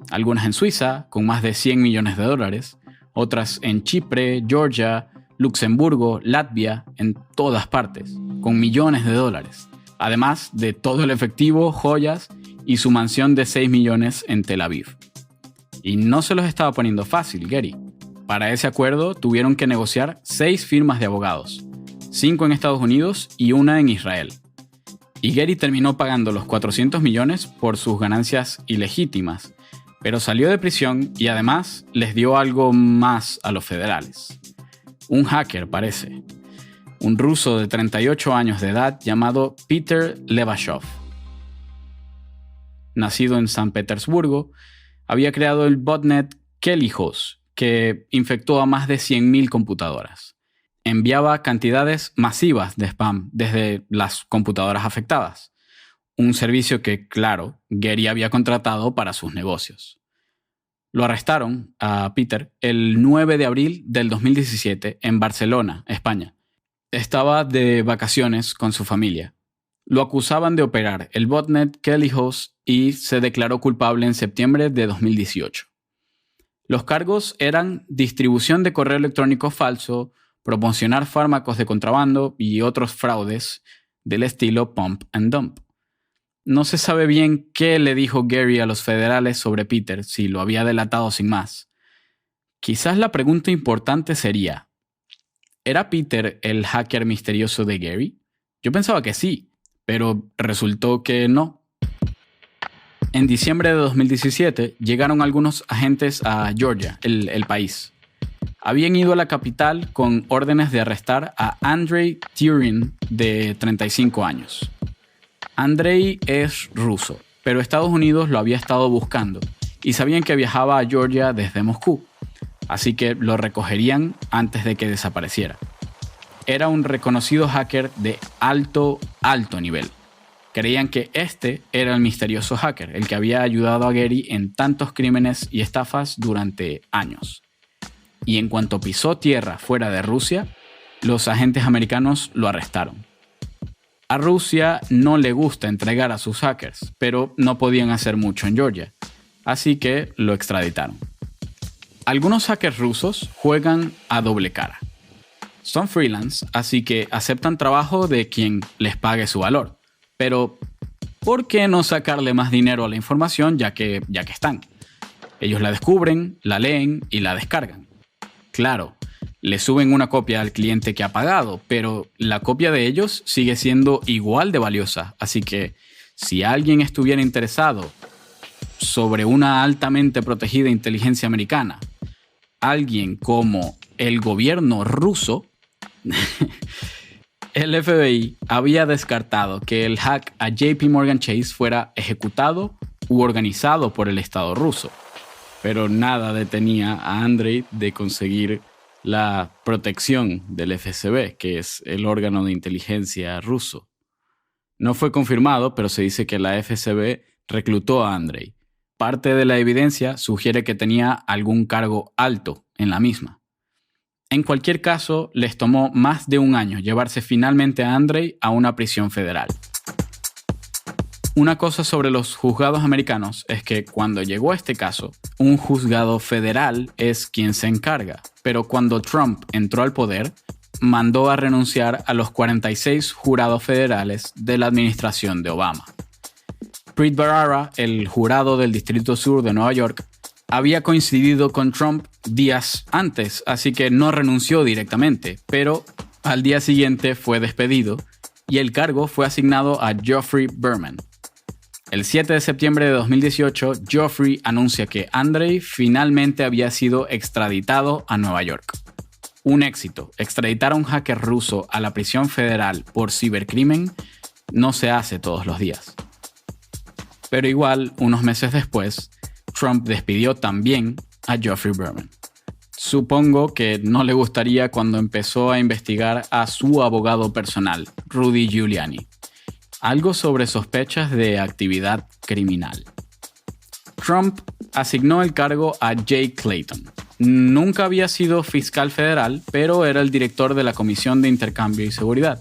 Algunas en Suiza, con más de $100 millones, otras en Chipre, Georgia, Luxemburgo, Latvia, en todas partes, con millones de dólares, además de todo el efectivo, joyas y su mansión de 6 millones en Tel Aviv. Y no se los estaba poniendo fácil, Getty. Para ese acuerdo tuvieron que negociar 6 firmas de abogados, 5 en Estados Unidos y una en Israel. Y Getty terminó pagando los 400 millones por sus ganancias ilegítimas, pero salió de prisión y además les dio algo más a los federales. Un hacker, parece. Un ruso de 38 años de edad llamado Peter Levashov. Nacido en San Petersburgo, había creado el botnet Kellyhouse, que infectó a más de 100.000 computadoras. Enviaba cantidades masivas de spam desde las computadoras afectadas, un servicio que, claro, Getty había contratado para sus negocios. Lo arrestaron a Peter el 9 de abril del 2017 en Barcelona, España. Estaba de vacaciones con su familia. Lo acusaban de operar el botnet Kellyhouse y se declaró culpable en septiembre de 2018. Los cargos eran distribución de correo electrónico falso, promocionar fármacos de contrabando y otros fraudes del estilo pump and dump. No se sabe bien qué le dijo Gary a los federales sobre Peter, si lo había delatado sin más. Quizás la pregunta importante sería, ¿era Peter el hacker misterioso de Gary? Yo pensaba que sí, pero resultó que no. En diciembre de 2017 llegaron algunos agentes a Georgia, el país. Habían ido a la capital con órdenes de arrestar a Andrei Turin, de 35 años. Andrei es ruso, pero Estados Unidos lo había estado buscando y sabían que viajaba a Georgia desde Moscú, así que lo recogerían antes de que desapareciera. Era un reconocido hacker de alto nivel. Creían que este era el misterioso hacker, el que había ayudado a Getty en tantos crímenes y estafas durante años. Y en cuanto pisó tierra fuera de Rusia, los agentes americanos lo arrestaron. A Rusia no le gusta entregar a sus hackers, pero no podían hacer mucho en Georgia, así que lo extraditaron. Algunos hackers rusos juegan a doble cara. Son freelance, así que aceptan trabajo de quien les pague su valor. Pero, ¿por qué no sacarle más dinero a la información ya que están? Ellos la descubren, la leen y la descargan. Claro, le suben una copia al cliente que ha pagado, pero la copia de ellos sigue siendo igual de valiosa. Así que, si alguien estuviera interesado sobre una altamente protegida inteligencia americana, alguien como el gobierno ruso, el FBI había descartado que el hack a JP Morgan Chase fuera ejecutado u organizado por el Estado ruso. Pero nada detenía a Andrei de conseguir la protección del FSB, que es el órgano de inteligencia ruso. No fue confirmado, pero se dice que la FSB reclutó a Andrei. Parte de la evidencia sugiere que tenía algún cargo alto en la misma. En cualquier caso, les tomó más de un año llevarse finalmente a Andrei a una prisión federal. Una cosa sobre los juzgados americanos es que cuando llegó este caso, un juzgado federal es quien se encarga, pero cuando Trump entró al poder, mandó a renunciar a los 46 jurados federales de la administración de Obama. Preet Bharara, el jurado del Distrito Sur de Nueva York, había coincidido con Trump días antes, así que no renunció directamente, pero al día siguiente fue despedido y el cargo fue asignado a Geoffrey Berman. El 7 de septiembre de 2018, Geoffrey anuncia que Andrei finalmente había sido extraditado a Nueva York. Un éxito. Extraditar a un hacker ruso a la prisión federal por cibercrimen no se hace todos los días. Pero igual, unos meses después, Trump despidió también a Geoffrey Berman. Supongo que no le gustaría cuando empezó a investigar a su abogado personal, Rudy Giuliani. Algo sobre sospechas de actividad criminal. Trump asignó el cargo a Jay Clayton. Nunca había sido fiscal federal, pero era el director de la Comisión de Intercambio y Seguridad.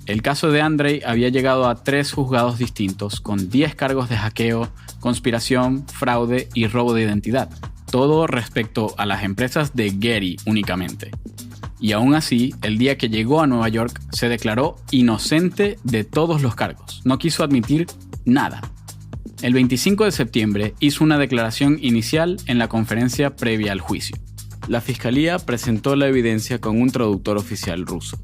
El caso de Andrei había llegado a 3 juzgados distintos con 10 cargos de hackeo, conspiración, fraude y robo de identidad. Todo respecto a las empresas de Getty únicamente. Y aún así, el día que llegó a Nueva York, se declaró inocente de todos los cargos. No quiso admitir nada. El 25 de septiembre hizo una declaración inicial en la conferencia previa al juicio. La fiscalía presentó la evidencia con un traductor oficial ruso.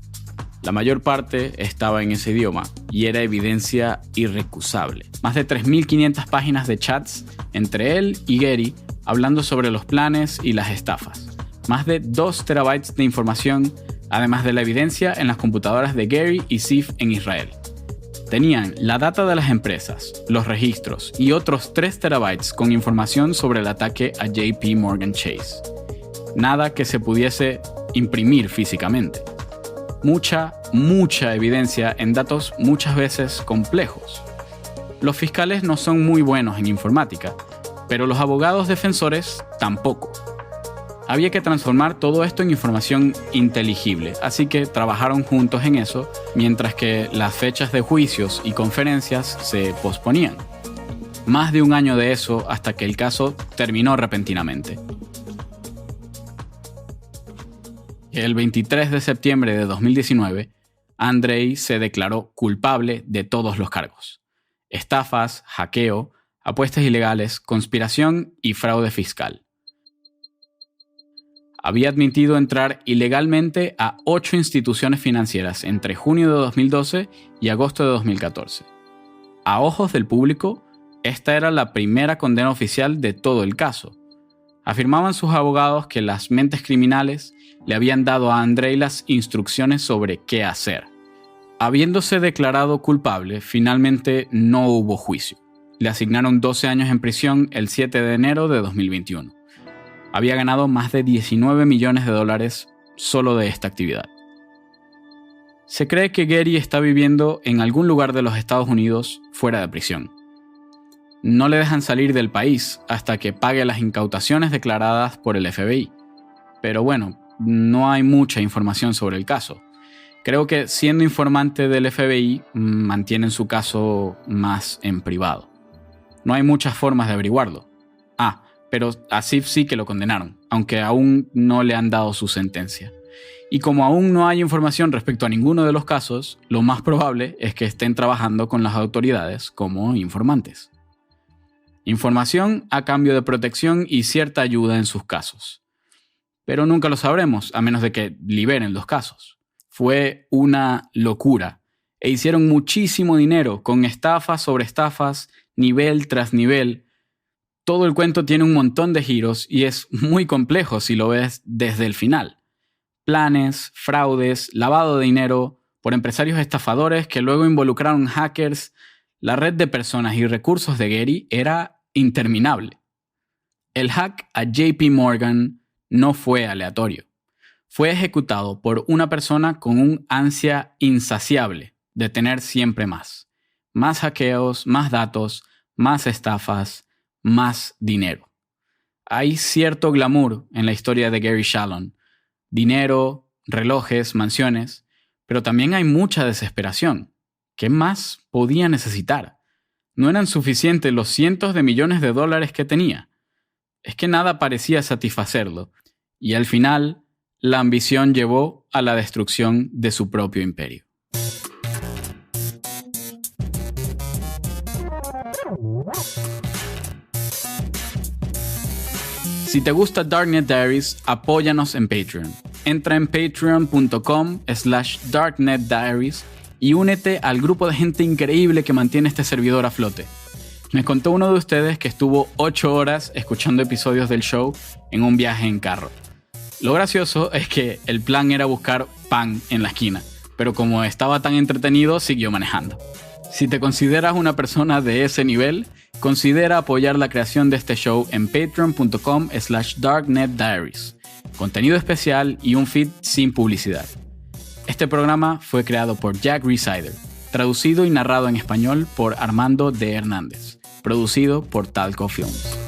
La mayor parte estaba en ese idioma y era evidencia irrecusable. Más de 3.500 páginas de chats entre él y Getty hablando sobre los planes y las estafas. Más de 2 terabytes de información, además de la evidencia en las computadoras de Gary y Ziff en Israel. Tenían la data de las empresas, los registros y otros 3 terabytes con información sobre el ataque a JP Morgan Chase. Nada que se pudiese imprimir físicamente. Mucha evidencia en datos muchas veces complejos. Los fiscales no son muy buenos en informática, pero los abogados defensores tampoco. Había que transformar todo esto en información inteligible, así que trabajaron juntos en eso, mientras que las fechas de juicios y conferencias se posponían. Más de un año de eso hasta que el caso terminó repentinamente. El 23 de septiembre de 2019, Andrei se declaró culpable de todos los cargos: estafas, hackeo, apuestas ilegales, conspiración y fraude fiscal. Había admitido entrar ilegalmente a 8 instituciones financieras entre junio de 2012 y agosto de 2014. A ojos del público, esta era la primera condena oficial de todo el caso. Afirmaban sus abogados que las mentes criminales le habían dado a Andrei las instrucciones sobre qué hacer. Habiéndose declarado culpable, finalmente no hubo juicio. Le asignaron 12 años en prisión el 7 de enero de 2021. Había ganado más de $19 millones solo de esta actividad. Se cree que Getty está viviendo en algún lugar de los Estados Unidos fuera de prisión. No le dejan salir del país hasta que pague las incautaciones declaradas por el FBI. Pero bueno, no hay mucha información sobre el caso. Creo que siendo informante del FBI, mantienen su caso más en privado. No hay muchas formas de averiguarlo. Pero a Ziff sí que lo condenaron, aunque aún no le han dado su sentencia. Y como aún no hay información respecto a ninguno de los casos, lo más probable es que estén trabajando con las autoridades como informantes. Información a cambio de protección y cierta ayuda en sus casos. Pero nunca lo sabremos, a menos de que liberen los casos. Fue una locura, e hicieron muchísimo dinero con estafas sobre estafas, nivel tras nivel. Todo el cuento tiene un montón de giros y es muy complejo si lo ves desde el final. Planes, fraudes, lavado de dinero por empresarios estafadores que luego involucraron hackers. La red de personas y recursos de Getty era interminable. El hack a JP Morgan no fue aleatorio. Fue ejecutado por una persona con un ansia insaciable de tener siempre más. Más hackeos, más datos, más estafas, más dinero. Hay cierto glamour en la historia de Gary Shalon. Dinero, relojes, mansiones, pero también hay mucha desesperación. ¿Qué más podía necesitar? No eran suficientes los cientos de millones de dólares que tenía. Es que nada parecía satisfacerlo, y al final, la ambición llevó a la destrucción de su propio imperio. Si te gusta Darknet Diaries, apóyanos en Patreon. Entra en patreon.com/darknetdiaries y únete al grupo de gente increíble que mantiene este servidor a flote. Me contó uno de ustedes que estuvo 8 horas escuchando episodios del show en un viaje en carro. Lo gracioso es que el plan era buscar pan en la esquina, pero como estaba tan entretenido, siguió manejando. Si te consideras una persona de ese nivel, considera apoyar la creación de este show en patreon.com/darknetdiaries. Contenido especial y un feed sin publicidad. Este programa fue creado por Jack Rhysider, traducido y narrado en español por Armando de Hernández, producido por Talco Films.